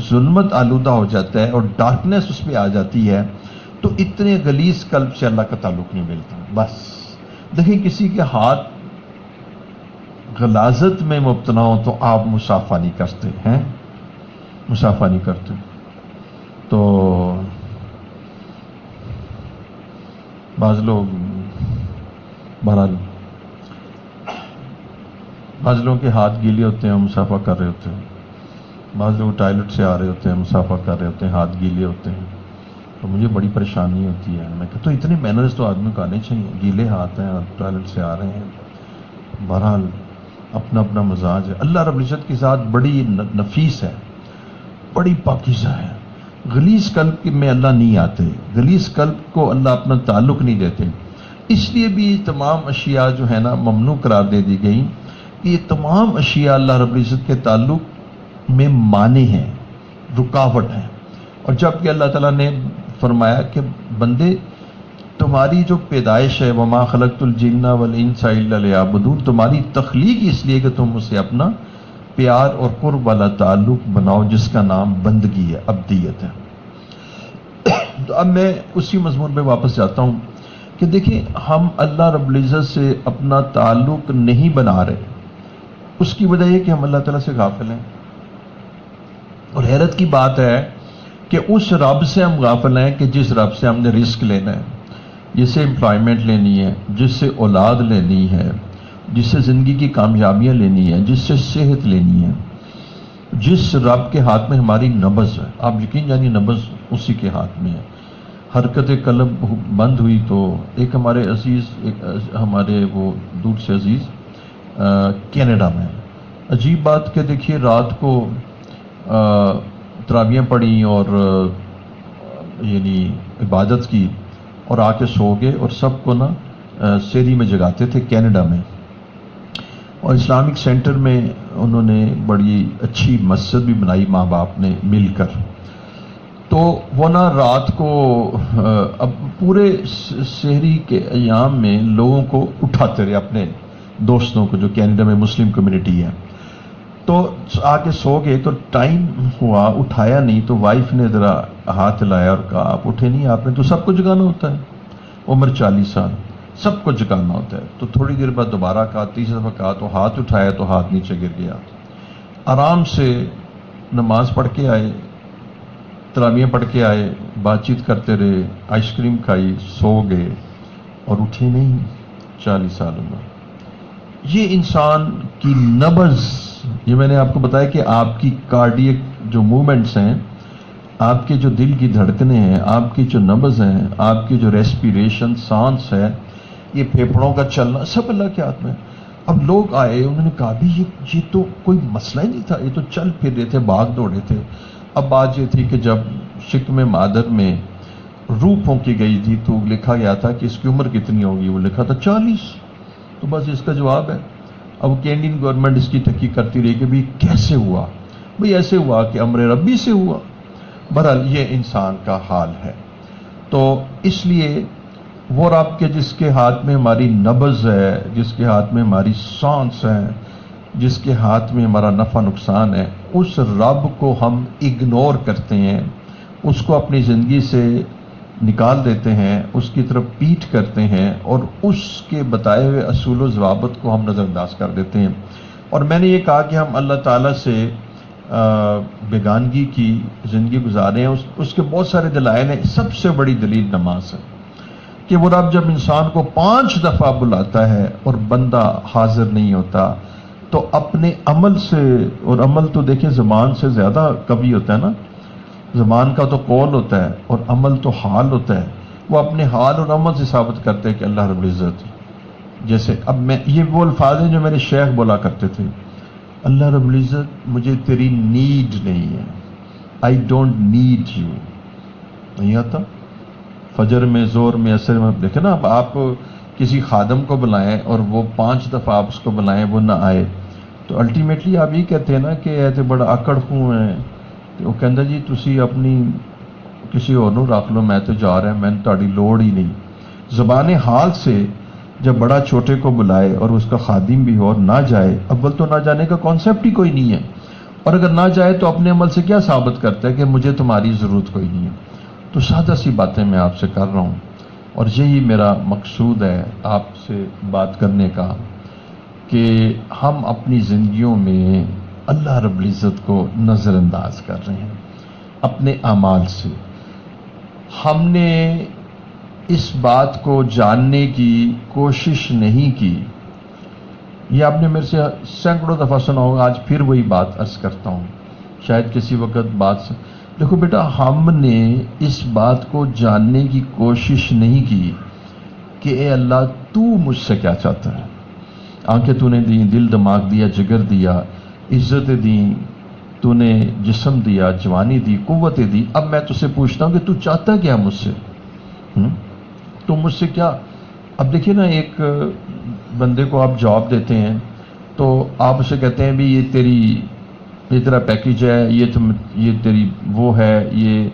ظلمت آلودہ ہو جاتا ہے اور ڈارکنیس اس پہ آ جاتی ہے تو اتنے غلیظ قلب سے اللہ کا تعلق نہیں ملتا. بس دیکھیں کسی کے ہاتھ غلاظت میں مبتلا ہو تو آپ مصافحہ نہیں کرتے ہیں، مصافحہ نہیں کرتے. تو بعض لوگ بہرحال بعض لوگوں کے ہاتھ گیلے ہوتے ہیں، مصافحہ کر رہے ہوتے ہیں. بعض لوگ ٹوائلٹ سے آ رہے ہوتے ہیں، مصافحہ کر رہے ہوتے ہیں، ہاتھ گیلے ہوتے ہیں. تو مجھے بڑی پریشانی ہوتی ہے. میں کہتا ہوں اتنے مینرز تو آدمی کو آنے چاہیے. گیلے ہاتھ ہیں اور ٹوائلٹ سے آ رہے ہیں. بہرحال اپنا اپنا مزاج ہے. اللہ رب العزت کی ذات بڑی نفیس ہے، بڑی پاکیزہ ہے. غلیظ قلب میں اللہ نہیں آتے، غلیظ قلب کو اللہ اپنا تعلق نہیں دیتے. اس لیے بھی یہ تمام اشیاء جو ہے نا ممنوع قرار دے دی گئی. یہ تمام اشیاء اللہ رب العزت کے تعلق میں مانع ہیں، رکاوٹ ہیں. اور جب کہ اللہ تعالیٰ نے فرمایا کہ بندے تمہاری جو پیدائش ہے وما خلقت الجن والانس الا لیعبدون، تمہاری تخلیق اس لیے کہ تم اسے اپنا پیار اور قرب والا تعلق بناؤ جس کا نام بندگی ہے، عبدیت ہے. تو اب میں اسی مضمون پہ واپس جاتا ہوں کہ دیکھیں ہم اللہ رب العزت سے اپنا تعلق نہیں بنا رہے. اس کی وجہ یہ کہ ہم اللہ تعالیٰ سے غافل ہیں. اور حیرت کی بات ہے کہ اس رب سے ہم غافل ہیں کہ جس رب سے ہم نے رزق لینا ہے، جس سے امپلائمنٹ لینی ہے، جس سے اولاد لینی ہے، جس سے زندگی کی کامیابیاں لینی ہے، جس سے صحت لینی ہے، جس رب کے ہاتھ میں ہماری نبض ہے. آپ یقین جانیے نبض اسی کے ہاتھ میں ہے. حرکت قلب بند ہوئی تو ایک ہمارے عزیز، ایک ہمارے وہ دور سے عزیز کینیڈا میں، عجیب بات کہ دیکھیے رات کو تراویحیں پڑھی اور یعنی عبادت کی اور آ کے سو گئے اور سب کو نا سیری میں جگاتے تھے کینیڈا میں. اور اسلامک سینٹر میں انہوں نے بڑی اچھی مسجد بھی بنائی ماں باپ نے مل کر. تو وہ نا رات کو اب پورے سحری کے ایام میں لوگوں کو اٹھاتے رہے، اپنے دوستوں کو جو کینیڈا میں مسلم کمیونٹی ہے. تو آ کے سو گئے تو ٹائم ہوا، اٹھایا نہیں. تو وائف نے ذرا ہاتھ لایا اور کہا آپ اٹھے نہیں، آپ نے تو سب کو جگانا ہوتا ہے، عمر 40 سال، سب کو جگانا ہوتا ہے. تو تھوڑی دیر بعد دوبارہ کہا، تیسری دفعہ کہا تو ہاتھ اٹھایا تو ہاتھ نیچے گر گیا. آرام سے نماز پڑھ کے آئے، تراویحیں پڑھ کے آئے، بات چیت کرتے رہے، آئس کریم کھائی، سو گئے اور اٹھے نہیں. 40 سال عمر. یہ انسان کی نبض، یہ میں نے آپ کو بتایا کہ آپ کی کارڈیک جو موومنٹس ہیں، آپ کے جو دل کی دھڑکنیں ہیں، آپ کی جو نبض ہیں، آپ کی جو ریسپیریشن سانس ہے، یہ پھیپھڑوں کا چلنا سب اللہ کے ہاتھ میں. اب لوگ آئے، انہوں نے کہا بھی یہ تو کوئی مسئلہ ہی نہیں تھا، یہ تو چل پھر رہے تھے، بھاگ دوڑے تھے. اب بات یہ تھی کہ جب شکم مادر میں روح پھونکی گئی تھی تو لکھا گیا تھا کہ اس کی عمر کتنی ہوگی، وہ لکھا تھا 40. تو بس اس کا جواب ہے. اب کینیڈین گورنمنٹ اس کی تحقیق کرتی رہی کہ بھی کیسے ہوا. بھئی ایسے ہوا کہ امر ربی سے ہوا. بہرحال یہ انسان کا حال ہے. تو اس لیے وہ رب کے جس کے ہاتھ میں ہماری نبض ہے، جس کے ہاتھ میں ہماری سانس ہے، جس کے ہاتھ میں ہمارا نفع نقصان ہے، اس رب کو ہم اگنور کرتے ہیں، اس کو اپنی زندگی سے نکال دیتے ہیں، اس کی طرف پیٹھ کرتے ہیں اور اس کے بتائے ہوئے اصول و ضوابط کو ہم نظر انداز کر دیتے ہیں. اور میں نے یہ کہا کہ ہم اللہ تعالیٰ سے بیگانگی کی زندگی گزارے ہیں. اس کے بہت سارے دلائل ہیں. سب سے بڑی دلیل نماز ہے کہ وہ رب جب انسان کو 5 دفعہ بلاتا ہے اور بندہ حاضر نہیں ہوتا تو اپنے عمل سے، اور عمل تو دیکھیں زبان سے زیادہ قوی ہوتا ہے نا، زبان کا تو قول ہوتا ہے اور عمل تو حال ہوتا ہے. وہ اپنے حال اور عمل سے ثابت کرتے ہیں کہ اللہ رب العزت، جیسے اب میں یہ وہ الفاظ ہیں جو میرے شیخ بولا کرتے تھے، اللہ رب العزت مجھے تیری نیڈ نہیں ہے، آئی ڈونٹ نیڈ یو. نہیں آتا فجر میں، زور میں، عصر میں. دیکھیں نا اب آپ کسی خادم کو بلائیں اور وہ 5 دفعہ آپ اس کو بلائیں وہ نہ آئے تو الٹیمیٹلی آپ یہ کہتے ہیں نا کہ ایسے بڑا آکڑ خوں ہے. وہ کہندا جی تسی اپنی کسی اور نو رکھ لو، میں تو جا رہا، میں تہاڈی لوڑ ہی نہیں. زبان حال سے جب بڑا چھوٹے کو بلائے اور اس کا خادم بھی ہو اور نہ جائے، اول تو نہ جانے کا کانسیپٹ ہی کوئی نہیں ہے، اور اگر نہ جائے تو اپنے عمل سے کیا ثابت کرتا ہے کہ مجھے تمہاری ضرورت کوئی نہیں ہے. تو سادہ سی باتیں میں آپ سے کر رہا ہوں اور یہی میرا مقصود ہے آپ سے بات کرنے کا کہ ہم اپنی زندگیوں میں اللہ رب العزت کو نظر انداز کر رہے ہیں اپنے اعمال سے. ہم نے اس بات کو جاننے کی کوشش نہیں کی. یہ آپ نے میرے سے سینکڑوں دفعہ سنا ہوگا, آج پھر وہی بات عرض کرتا ہوں, شاید کسی وقت بات سے. دیکھو بیٹا, ہم نے اس بات کو جاننے کی کوشش نہیں کی کہ اے اللہ تو مجھ سے کیا چاہتا ہے. آنکھیں تو نے دی, دل دماغ دیا, جگر دیا, عزتیں دیں, تو نے جسم دیا, جوانی دی, قوتیں دی. اب میں تجھ سے پوچھتا ہوں کہ تو چاہتا کیا مجھ سے؟ تو مجھ سے کیا؟ اب دیکھیے نا, ایک بندے کو آپ جاب دیتے ہیں تو آپ اسے کہتے ہیں بھی یہ تیرا پیکیج ہے, یہ تیری وہ ہے, یہ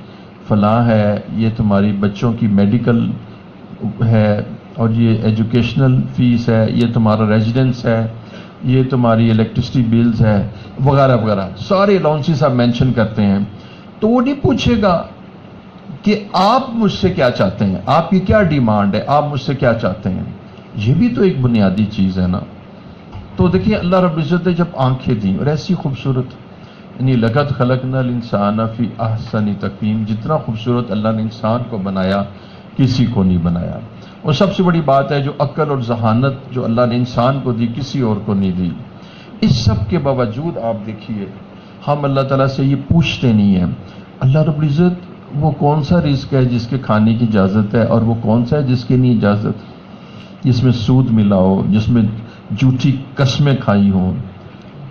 فلاں ہے, یہ تمہاری بچوں کی میڈیکل ہے, اور یہ ایجوکیشنل فیس ہے, یہ تمہارا ریزیڈنس ہے, یہ تمہاری الیکٹرسٹی بلز ہے, وغیرہ وغیرہ سارے الاؤنسز آپ مینشن کرتے ہیں. تو وہ نہیں پوچھے گا کہ آپ مجھ سے کیا چاہتے ہیں, آپ کی کیا ڈیمانڈ ہے, آپ مجھ سے کیا چاہتے ہیں. یہ بھی تو ایک بنیادی چیز ہے نا. تو دیکھیے اللہ رب العزت نے جب آنکھیں دیں اور ایسی خوبصورت, یعنی لقد خلقنا الانسان فی احسن تقویم, جتنا خوبصورت اللہ نے انسان کو بنایا کسی کو نہیں بنایا. اور سب سے بڑی بات ہے جو عقل اور ذہانت جو اللہ نے انسان کو دی کسی اور کو نہیں دی. اس سب کے باوجود آپ دیکھیے ہم اللہ تعالیٰ سے یہ پوچھتے نہیں ہیں اللہ رب العزت وہ کون سا رزق ہے جس کے کھانے کی اجازت ہے, اور وہ کون سا ہے جس کی نہیں اجازت, جس میں سود ملا ہو, جس میں جھوٹی قسمیں کھائی ہوں,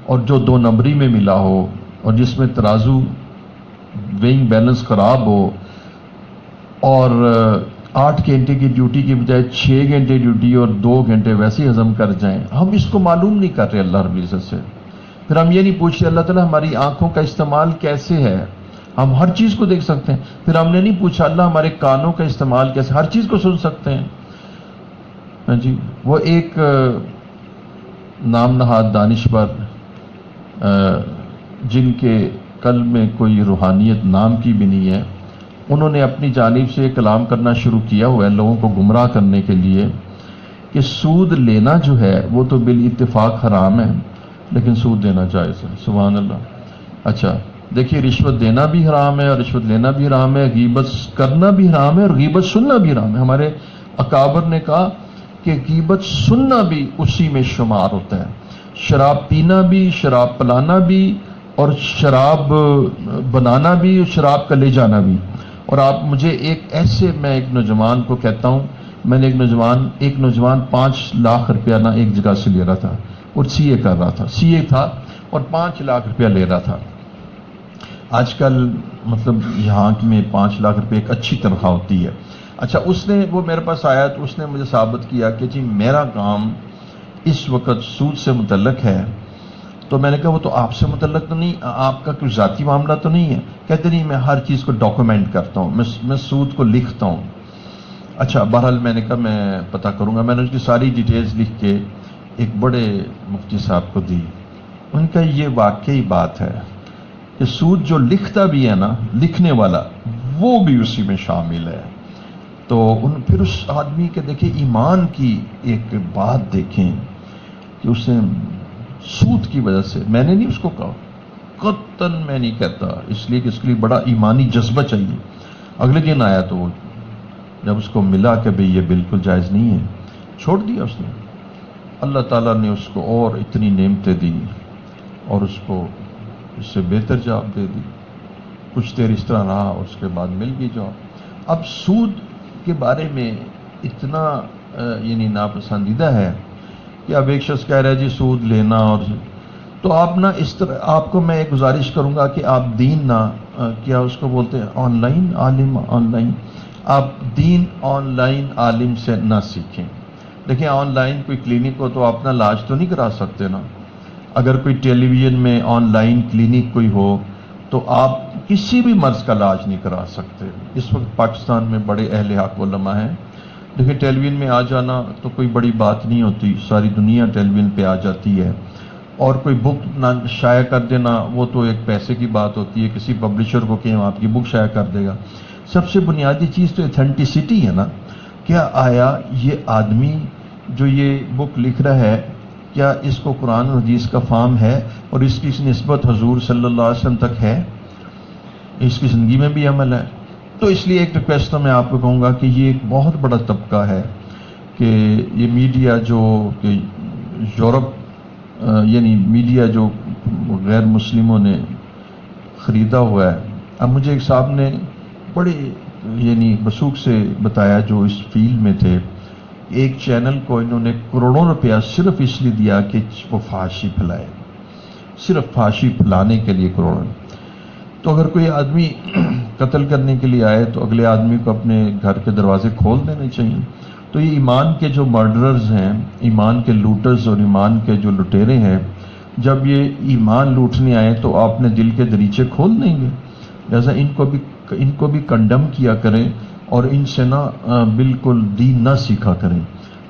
اور جو 2 نمبری میں ملا ہو, اور جس میں ترازو ویئنگ بیلنس خراب ہو, اور 8 گھنٹے کی ڈیوٹی کی بجائے 6 گھنٹے ڈیوٹی اور 2 گھنٹے ویسے ہی ہضم کر جائیں. ہم اس کو معلوم نہیں کر رہے اللہ رب العزت سے. پھر ہم یہ نہیں پوچھتے اللہ تعالیٰ ہماری آنکھوں کا استعمال کیسے ہے, ہم ہر چیز کو دیکھ سکتے ہیں. پھر ہم نے نہیں پوچھا اللہ ہمارے کانوں کا استعمال کیسے, ہر چیز کو سن سکتے ہیں. ہاں جی, وہ ایک نام نہاد دانشور جن کے قلب میں کوئی روحانیت نام کی بھی نہیں ہے, انہوں نے اپنی جانب سے کلام کرنا شروع کیا ہوا ہے لوگوں کو گمراہ کرنے کے لیے کہ سود لینا جو ہے وہ تو بالاتفاق حرام ہے لیکن سود دینا جائز ہے. سبحان اللہ. اچھا دیکھیے, رشوت دینا بھی حرام ہے اور رشوت لینا بھی حرام ہے, غیبت کرنا بھی حرام ہے اور غیبت سننا بھی حرام ہے. ہمارے اکابر نے کہا کہ غیبت سننا بھی اسی میں شمار ہوتا ہے, شراب پینا بھی, شراب پلانا بھی, اور شراب بنانا بھی, اور شراب کا لے جانا بھی. اور آپ مجھے میں ایک نوجوان کو کہتا ہوں, میں نے ایک نوجوان 5 لاکھ روپیہ نا ایک جگہ سے لے رہا تھا, اور سی اے کر رہا تھا, سی اے تھا اور 5 لاکھ روپیہ لے رہا تھا. آج کل مطلب یہاں میں 5 لاکھ روپے ایک اچھی تنخواہ ہوتی ہے. اچھا, وہ میرے پاس آیا تو اس نے مجھے ثابت کیا کہ جی میرا کام اس وقت سود سے متعلق ہے. تو میں نے کہا وہ تو آپ سے متعلق تو نہیں, آپ کا کوئی ذاتی معاملہ تو نہیں ہے؟ کہتے نہیں, میں ہر چیز کو ڈاکومنٹ کرتا ہوں, میں سود کو لکھتا ہوں. اچھا, بہرحال میں نے کہا میں پتہ کروں گا. میں نے اس کی ساری ڈیٹیلز لکھ کے ایک بڑے مفتی صاحب کو دی. ان کا یہ واقعی بات ہے کہ سود جو لکھتا بھی ہے نا, لکھنے والا, وہ بھی اسی میں شامل ہے. تو پھر اس آدمی کے دیکھیں ایمان کی ایک بات دیکھیں کہ اس نے سود کی وجہ سے, میں نے نہیں اس کو کہا, قطعاً میں نہیں کہتا, اس لیے کہ اس کے لیے بڑا ایمانی جذبہ چاہیے. اگلے دن آیا تو جب اس کو ملا کہ بھئی یہ بالکل جائز نہیں ہے, چھوڑ دیا اس نے. اللہ تعالیٰ نے اس کو اور اتنی نعمتیں دی اور اس کو اس سے بہتر جاب دے دی. کچھ دیر اس طرح رہا اور اس کے بعد مل گئی جاب. اب سود کے بارے میں اتنا یعنی ناپسندیدہ ہے کہ اب ایک شخص کہہ رہا ہے جی سود لینا, اور تو آپ نہ اس طرح, آپ کو میں ایک گزارش کروں گا کہ آپ دین نہ کیا اس کو بولتے ہیں on line Alam, on line آپ دین آن لائن عالم سے نہ سیکھیں. دیکھیں آن لائن کوئی کلینک ہو تو آپ اپنا علاج تو نہیں کرا سکتے نا. اگر کوئی ٹیلی ویژن میں آن لائن کلینک کوئی ہو تو آپ کسی بھی مرض کا علاج نہیں کرا سکتے. اس وقت پاکستان میں بڑے اہل حق علماء ہیں. دیکھیں ٹیلی ویژن میں آ جانا تو کوئی بڑی بات نہیں ہوتی, ساری دنیا ٹیلی ویژن پہ آ جاتی ہے. اور کوئی بک نہ شائع کر دینا وہ تو ایک پیسے کی بات ہوتی ہے, کسی پبلشر کو کہ آپ کی بک شائع کر دے گا. سب سے بنیادی چیز تو ایتھینٹسٹی ہے نا. کیا آیا یہ آدمی جو یہ بک لکھ رہا ہے کیا اس کو قرآن و حدیث کا فہم ہے اور اس کی نسبت حضور صلی اللہ علیہ وسلم تک ہے؟ اس کی زندگی میں بھی عمل ہے؟ تو اس لیے ایک ریکویسٹ تو میں آپ کو کہوں گا کہ یہ ایک بہت بڑا طبقہ ہے کہ یہ میڈیا جو کہ یورپ یعنی میڈیا جو غیر مسلموں نے خریدا ہوا ہے. اب مجھے ایک صاحب نے بڑے یعنی وثوق سے بتایا جو اس فیلڈ میں تھے، ایک چینل کو انہوں نے کروڑوں روپیہ صرف اس لیے دیا کہ وہ فحاشی پھیلائے، صرف فحاشی پھیلانے کے لیے کروڑوں. تو اگر کوئی آدمی قتل کرنے کے لیے آئے تو اگلے آدمی کو اپنے گھر کے دروازے کھول دینے چاہیے. تو یہ ایمان کے جو مرڈررز ہیں، ایمان کے لوٹرز اور ایمان کے جو لٹیرے ہیں، جب یہ ایمان لوٹنے آئے تو آپ اپنے دل کے دریچے کھول دیں گے. لہٰذا ان کو بھی کنڈم کیا کریں اور ان سے نہ بالکل دین نہ سیکھا کریں.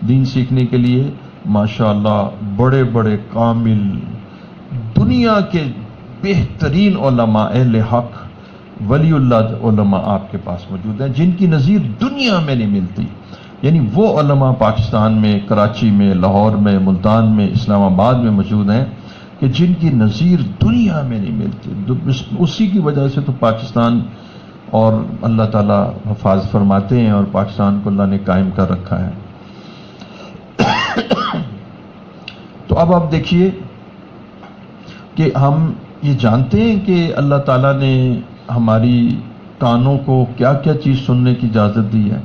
دین سیکھنے کے لیے ماشاءاللہ بڑے بڑے کامل دنیا کے بہترین علماء اہل حق ولی اللہ علماء آپ کے پاس موجود ہیں جن کی نظیر دنیا میں نہیں ملتی. یعنی وہ علماء پاکستان میں، کراچی میں، لاہور میں، ملتان میں، اسلام آباد میں موجود ہیں کہ جن کی نظیر دنیا میں نہیں ملتی. اسی کی وجہ سے تو پاکستان اور اللہ تعالیٰ حفاظ فرماتے ہیں اور پاکستان کو اللہ نے قائم کر رکھا ہے. تو اب آپ دیکھیے کہ ہم یہ جانتے ہیں کہ اللہ تعالیٰ نے ہماری کانوں کو کیا کیا چیز سننے کی اجازت دی ہے.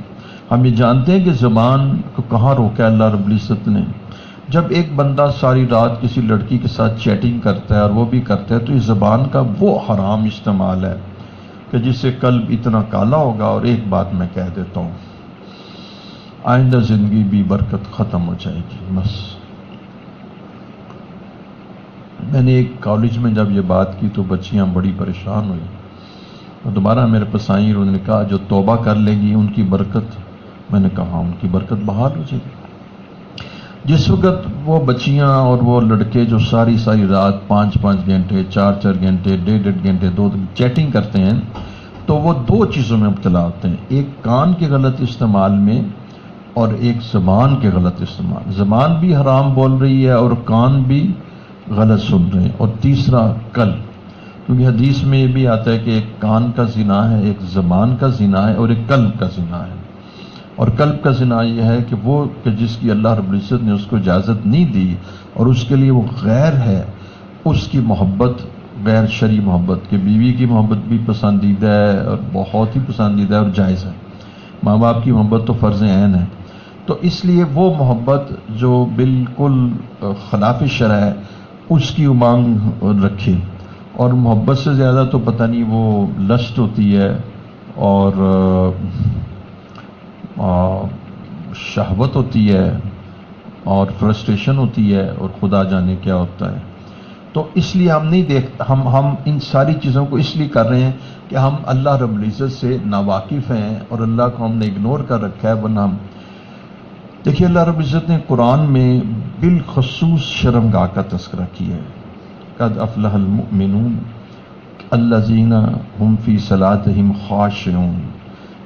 ہم یہ جانتے ہیں کہ زبان کو کہاں روکا ہے اللہ رب العزت نے. جب ایک بندہ ساری رات کسی لڑکی کے ساتھ چیٹنگ کرتا ہے اور وہ بھی کرتا ہے تو اس زبان کا وہ حرام استعمال ہے کہ جس سے قلب اتنا کالا ہوگا. اور ایک بات میں کہہ دیتا ہوں، آئندہ زندگی بھی برکت ختم ہو جائے گی. بس میں نے ایک کالج میں جب یہ بات کی تو بچیاں بڑی پریشان ہوئی اور دوبارہ میرے پاس آئیں. انہوں نے کہا جو توبہ کر لے گی ان کی برکت. میں نے کہا ان کی برکت بحال ہو جائے گی. جس وقت وہ بچیاں اور وہ لڑکے جو ساری رات 5 گھنٹے 4 گھنٹے 1.5 گھنٹے 2 چیٹنگ کرتے ہیں تو وہ دو چیزوں میں مبتلا ہوتے ہیں، ایک کان کے غلط استعمال میں اور ایک زبان کے غلط استعمال. زبان بھی حرام بول رہی ہے اور کان بھی غلط سن رہے ہیں. اور تیسرا قلب، کیونکہ حدیث میں یہ بھی آتا ہے کہ ایک کان کا زنا ہے، ایک زبان کا زنا ہے اور ایک قلب کا زنا ہے. اور قلب کا زنا یہ ہے کہ وہ کہ جس کی اللہ رب العزت نے اس کو اجازت نہیں دی اور اس کے لیے وہ غیر ہے، اس کی محبت غیر شرعی محبت کہ بیوی کی محبت بھی پسندیدہ ہے اور بہت ہی پسندیدہ ہے اور جائز ہے. ماں باپ کی محبت تو فرض عین ہے. تو اس لیے وہ محبت جو بالکل خلاف شرع ہے اس کی امانگ رکھے. اور محبت سے زیادہ تو پتہ نہیں وہ لسٹ ہوتی ہے اور شہوت ہوتی ہے اور فرسٹریشن ہوتی ہے اور خدا جانے کیا ہوتا ہے. تو اس لیے ہم نہیں ہم ان ساری چیزوں کو اس لیے کر رہے ہیں کہ ہم اللہ رب العزت سے ناواقف ہیں اور اللہ کو ہم نے اگنور کر رکھا ہے. ورنہ ہم دیکھیے اللہ رب العزت نے قرآن میں بالخصوص شرمگاہ کا تذکرہ کیا ہے. قد افلح المؤمنون الذین هم فی صلاتہم خاشعون،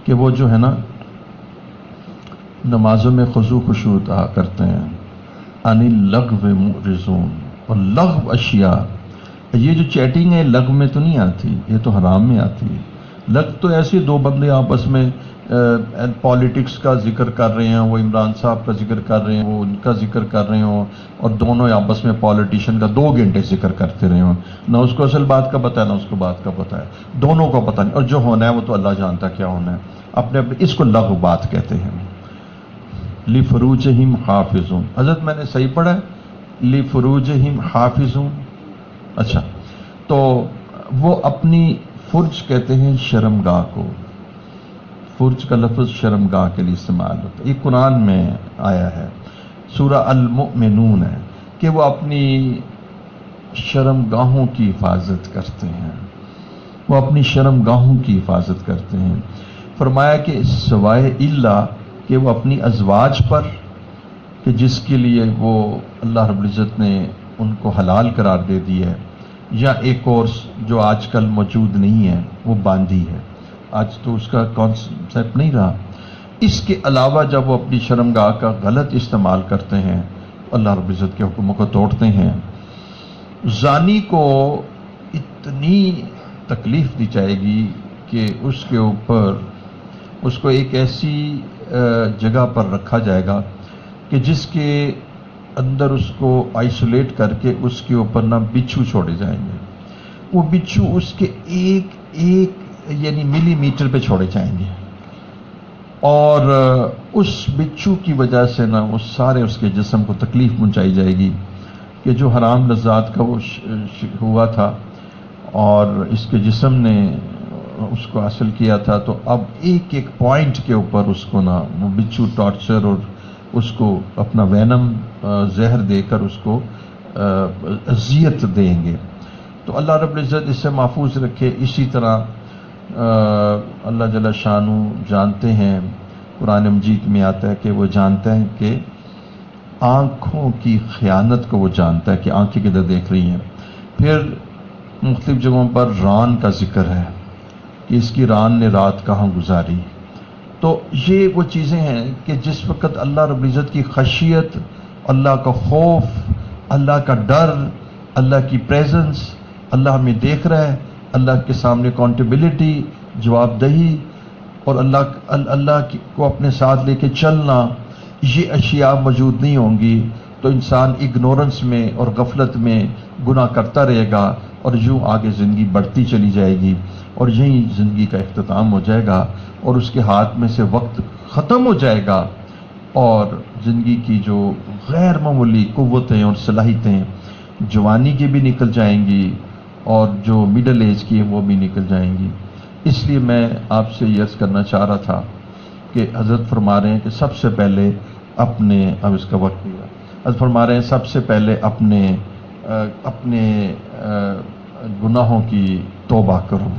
کہ وہ جو ہے نا نمازوں میں خضوع خشوع کرتے ہیں. عن اللغو معرضون، اور لغو اشیاء، یہ جو چیٹنگ ہے لغو میں تو نہیں آتی، یہ تو حرام میں آتی ہے. لغو تو ایسے دو بندے آپس میں پالیٹکس کا ذکر کر رہے ہیں، وہ عمران صاحب کا ذکر کر رہے ہیں، وہ ان کا ذکر کر رہے ہوں اور دونوں آپس میں پالیٹیشین کا 2 گھنٹے ذکر کرتے رہے ہوں. نہ اس کو اصل بات کا پتہ ہے نہ اس کو بات کا پتہ ہے، دونوں کو پتہ نہیں. اور جو ہونا ہے وہ تو اللہ جانتا کیا ہونا ہے. اپنے اس کو لغو بات کہتے ہیں. لِفُرُوجِهِمْ حَافِظُونَ، حضرت میں نے صحیح پڑھا ہے لِفُرُوجِهِمْ حَافِظُونَ. اچھا، تو وہ اپنی فرج کہتے ہیں شرمگاہ کو. فرج کا لفظ شرمگاہ کے لیے استعمال ہوتا ہے. یہ قرآن میں آیا ہے، سورہ المؤمنون ہے کہ وہ اپنی شرمگاہوں کی حفاظت کرتے ہیں. وہ اپنی شرمگاہوں کی حفاظت کرتے ہیں. فرمایا کہ سوائے اللہ کہ وہ اپنی ازواج پر کہ جس کے لیے وہ اللہ رب العزت نے ان کو حلال قرار دے دی ہے، یا ایک اور جو آج کل موجود نہیں ہے وہ باندھی ہے. آج تو اس کا کانسیپٹ نہیں رہا، اس کے علاوہ جب وہ اپنی شرمگاہ کا غلط استعمال کرتے ہیں، اللہ رب العزت کے حکموں کو توڑتے ہیں، زانی کو اتنی تکلیف دی جائے گی کہ اس کے اوپر اس کو ایک ایسی جگہ پر رکھا جائے گا کہ جس کے اندر اس کو آئسولیٹ کر کے اس کے اوپر نہ بچھو چھوڑے جائیں گے، وہ بچھو اس کے ایک ایک یعنی ملی میٹر پہ چھوڑے جائیں گے، اور اس بچھو کی وجہ سے نہ وہ سارے اس کے جسم کو تکلیف پہنچائی جائے گی کہ جو حرام لذات کا وہ ہوا تھا اور اس کے جسم نے اس کو حاصل کیا تھا، تو اب ایک ایک پوائنٹ کے اوپر اس کو نہ وہ بچھو ٹارچر اور اس کو اپنا وینم زہر دے کر اس کو اذیت دیں گے۔ تو اللہ رب العزت اس سے محفوظ رکھے۔ اسی طرح اللہ جل شانہ جانتے ہیں، قرآن مجید میں آتا ہے کہ وہ جانتا ہے کہ آنکھوں کی خیانت کو وہ جانتا ہے کہ آنکھیں کدھر دیکھ رہی ہیں۔ پھر مختلف جگہوں پر ران کا ذکر ہے کہ اس کی ران نے رات کہاں گزاری۔ تو یہ وہ چیزیں ہیں کہ جس وقت اللہ رب العزت کی خشیت، اللہ کا خوف، اللہ کا ڈر، اللہ کی پریزنس، اللہ ہمیں دیکھ رہا ہے، اللہ کے سامنے اکاؤنٹیبلٹی، جواب دہی، اور اللہ کو اپنے ساتھ لے کے چلنا، یہ اشیاء موجود نہیں ہوں گی تو انسان اگنورنس میں اور غفلت میں گناہ کرتا رہے گا، اور یوں آگے زندگی بڑھتی چلی جائے گی، اور یہیں زندگی کا اختتام ہو جائے گا، اور اس کے ہاتھ میں سے وقت ختم ہو جائے گا، اور زندگی کی جو غیر معمولی قوتیں اور صلاحیتیں جوانی کی بھی نکل جائیں گی، اور جو مڈل ایج کی ہیں وہ بھی نکل جائیں گی۔ اس لیے میں آپ سے یہ عرض کرنا چاہ رہا تھا کہ حضرت فرما رہے ہیں کہ سب سے پہلے اپنے، اب اس کا وقت ہوا، حضرت فرما رہے ہیں سب سے پہلے اپنے گناہوں کی توبہ کرو،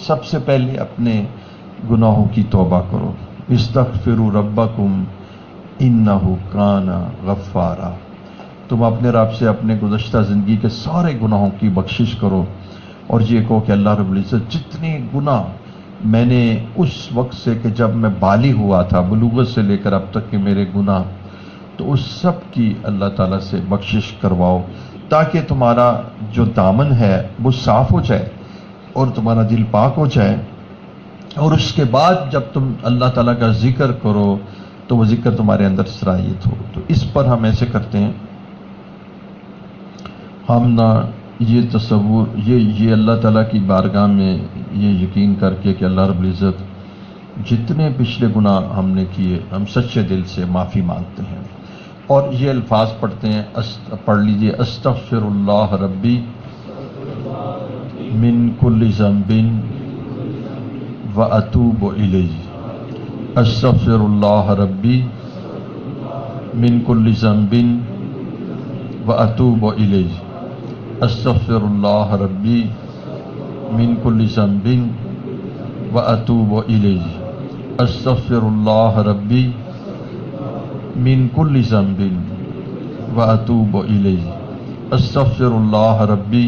سب سے پہلے اپنے گناہوں کی توبہ کرو۔ استغفروا ربکم انہ کان غفارا، تم اپنے رب سے اپنے گزشتہ زندگی کے سارے گناہوں کی بخشش کرو، اور یہ کہو کہ اللہ رب العزت جتنے گناہ میں نے اس وقت سے کہ جب میں بالغ ہوا تھا، بلوغت سے لے کر اب تک کے میرے گناہ، تو اس سب کی اللہ تعالیٰ سے بخشش کرواؤ، تاکہ تمہارا جو دامن ہے وہ صاف ہو جائے اور تمہارا دل پاک ہو جائے، اور اس کے بعد جب تم اللہ تعالیٰ کا ذکر کرو تو وہ ذکر تمہارے اندر صلاحیت ہو۔ تو اس پر ہم ایسے کرتے ہیں، ہم نہ یہ تصور، یہ اللہ تعالیٰ کی بارگاہ میں یہ یقین کر کے کہ اللہ رب العزت جتنے پچھلے گناہ ہم نے کیے، ہم سچے دل سے معافی مانگتے ہیں، اور یہ الفاظ پڑھتے ہیں، پڑھ لیجئے، استغفر اللہ ربی من کل ذنب واتوب الیہ، استغفر اللہ ربی من کل ذنب واتوب الیہ، استغفر اللہ ربی من کل ذنب واتوب الیہ، استغفر اللہ ربی من کل ذنب واتوب الیہ، استغفر اللہ ربی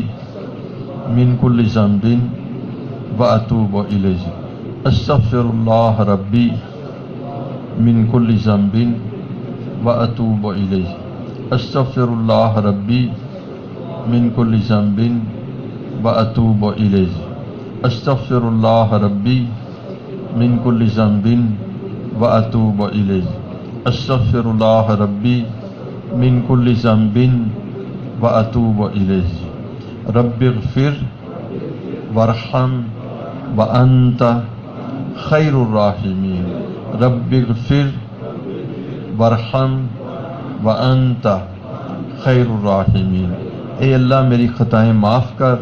من کل ذنب واتوب الیہ، استغفر اللہ ربی من کل ذنب واتوب الیہ، استغفر اللہ ربی من کل ذنب واتوب الیہ، استغفر اللہ ربی من کل ذنب واتوب الیہ، استغفر اللہ ربی من کل ذنب واتوب الیہ، رب اغفر وارحم وانت خیر الراحمین، رب اغفر وارحم وانت خیر الراحمین، اے اللہ میری خطائیں معاف کر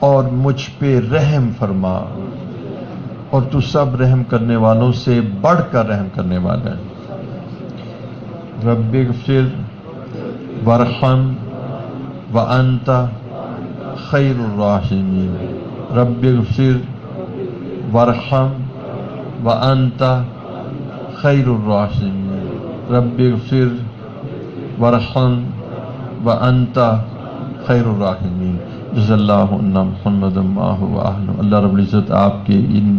اور مجھ پہ رحم فرما، اور تو سب رحم کرنے والوں سے بڑھ کر رحم کرنے والا ہے۔ رب اغفر وارحم وانت خیر الراحمین، رب اغفر وارحم وانت خیر الراحمین، رب اغفر وارحم وانت خیر الراحمین۔ جزا اللہ عنا محمد ما هو اہل۔ اللہ رب العزت آپ کے ان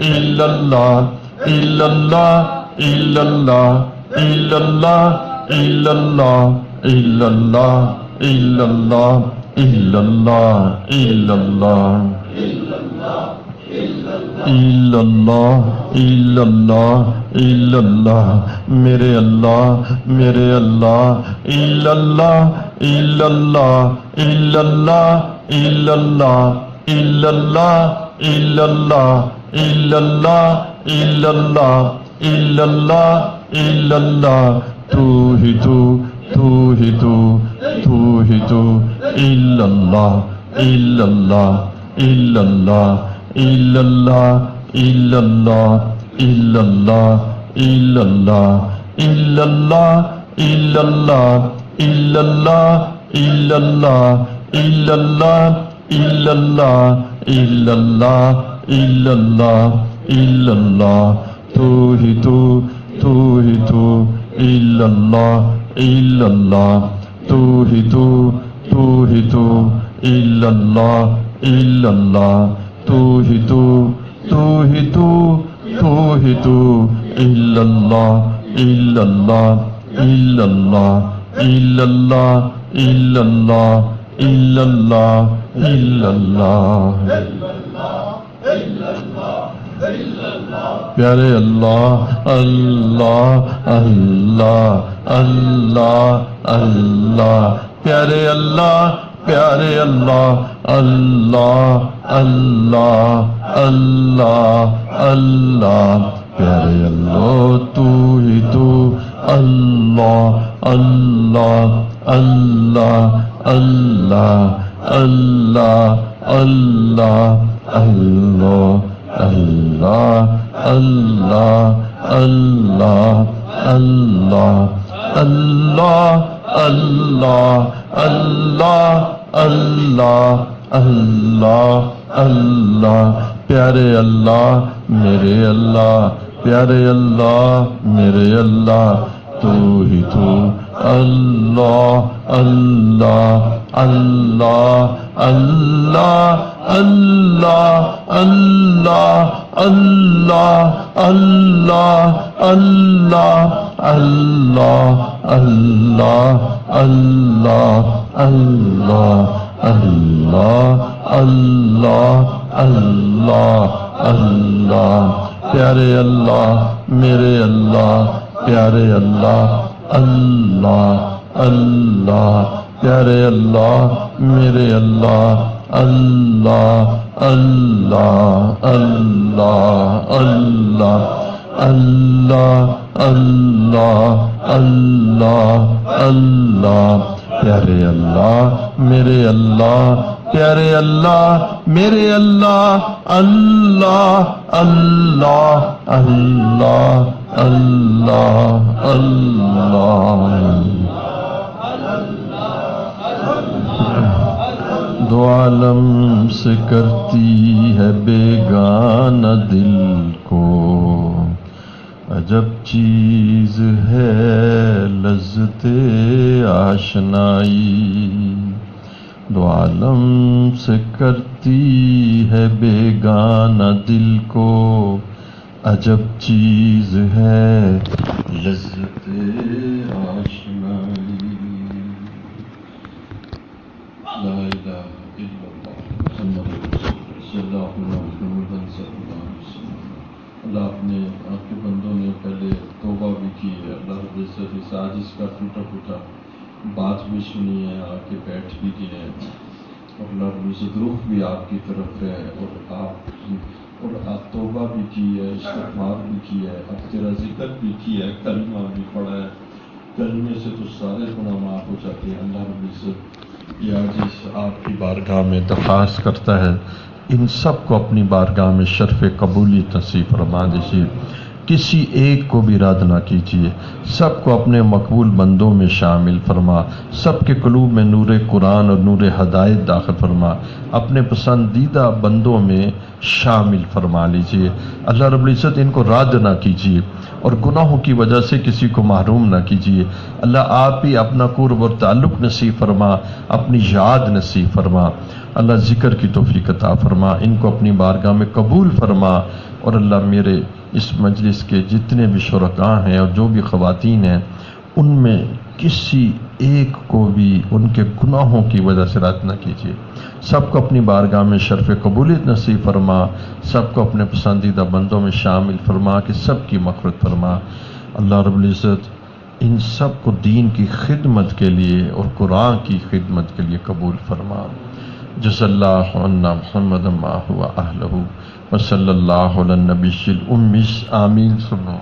illallah, illallah, illallah, illallah, illallah, illallah, illallah, illallah, illallah, illallah, illallah, illallah, میرے اللہ، میرے اللہ، illallah, illallah, illallah, illallah, illallah, illallah, illallah, illallah, illallah, illallah، تو ہی تو، تو ہی تو، تو ہی تو، illallah، illallah، illallah، illallah، illallah، illallah، illallah، illallah، illallah، illallah، illallah، illallah، illallah، illallah، illallah، illallah، تو ہی تو، تو ہی تو، illallah، illallah، تو ہی تو، تو ہی تو، illallah، illallah، تو ہی تو، تو ہی تو، تو ہی تو، illallah، illallah، illallah، illallah، illallah، illallah، illallah، پیارے اللہ، اللہ، اللہ، اللہ، اللہ، پیارے اللہ، پیارے اللہ، اللہ، اللہ، اللہ، اللہ، پیارے اللہ، تو ہی تو، اللہ، اللہ، اللہ، اللہ، اللہ، اللہ، اللہ، اللہ، اللہ، اللہ، اللہ، اللہ، اللہ، اللہ، اللہ، اللہ، اللہ، پیارے اللہ، میرے اللہ، پیارے اللہ، میرے اللہ، تو ہی تو، اللہ، اللہ، اللہ، اللہ، اللہ، اللہ، اللہ، اللہ، اللہ، اللہ، اللہ، اللہ، اللہ، اللہ، اللہ، اللہ، اللہ، پیارے اللہ، میرے اللہ، پیارے اللہ، اللہ، اللہ، پیارے اللہ، میرے اللہ، اللہ، اللہ، اللہ، اللہ، اللہ، اللہ، اللہ، اللہ، پیارے اللہ، میرے اللہ، پیارے اللہ، میرے اللہ، اللہ، اللہ، اللہ، اللہ، اللہ، دو عالم سے کرتی ہے بیگانہ دل کو، عجب چیز ہے لذت آشنائی، دو عالم سے کرتی ہے بیگانہ دل کو، عجب چیز ہے لذت آشنائی، لا الہ الا اللہ محمد رسول اللہ محمد صلی اللہ علیہ وسلم۔ اللہ اپنے آپ کے بندوں نے پہلے توبہ بھی کی ہے، اللہ رب العزت اس عاجز کا ٹوٹا پھوٹا بات بھی سنی ہے، آ کے بیٹھ بھی گئے ہیں، اور اللہ رب العزت رخ بھی آپ کی طرف ہے، اور آپ توبہ بھی کی ہے، استغفار بھی کی ہے، اب تیرا ذکر بھی کیا ہے، کلمہ بھی پڑھا ہے، کلمے سے تو سارے گناہ معاف ہو جاتے ہیں۔ اللہ رب العزت یہ عاجز آپ کی بارگاہ میں درخواست کرتا ہے، ان سب کو اپنی بارگاہ میں شرف قبولی نصیب فرما دیجیے، کسی ایک کو بھی رد نہ کیجیے، سب کو اپنے مقبول بندوں میں شامل فرما، سب کے قلوب میں نور قرآن اور نور ہدایت داخل فرما، اپنے پسندیدہ بندوں میں شامل فرما لیجیے۔ اللہ رب العزت ان کو رد نہ کیجیے اور گناہوں کی وجہ سے کسی کو محروم نہ کیجیے۔ اللہ آپ ہی اپنا قرب اور تعلق نصیب فرما، اپنی یاد نصیب فرما، اللہ ذکر کی توفیق عطا فرما، ان کو اپنی بارگاہ میں قبول فرما، اور اللہ میرے اس مجلس کے جتنے بھی شرکاء ہیں اور جو بھی خواتین ہیں ان میں کسی ایک کو بھی ان کے گناہوں کی وجہ سے رد نہ کیجیے، سب کو اپنی بارگاہ میں شرف قبولیت نصیب فرما، سب کو اپنے پسندیدہ بندوں میں شامل فرما کہ سب کی مغفرت فرما۔ اللہ رب العزت ان سب کو دین کی خدمت کے لیے اور قرآن کی خدمت کے لیے قبول فرما۔ جزا اللہ عنا محمد ما هو اہلہ وصلی اللہ علی النبی الأمی آمین۔ سنو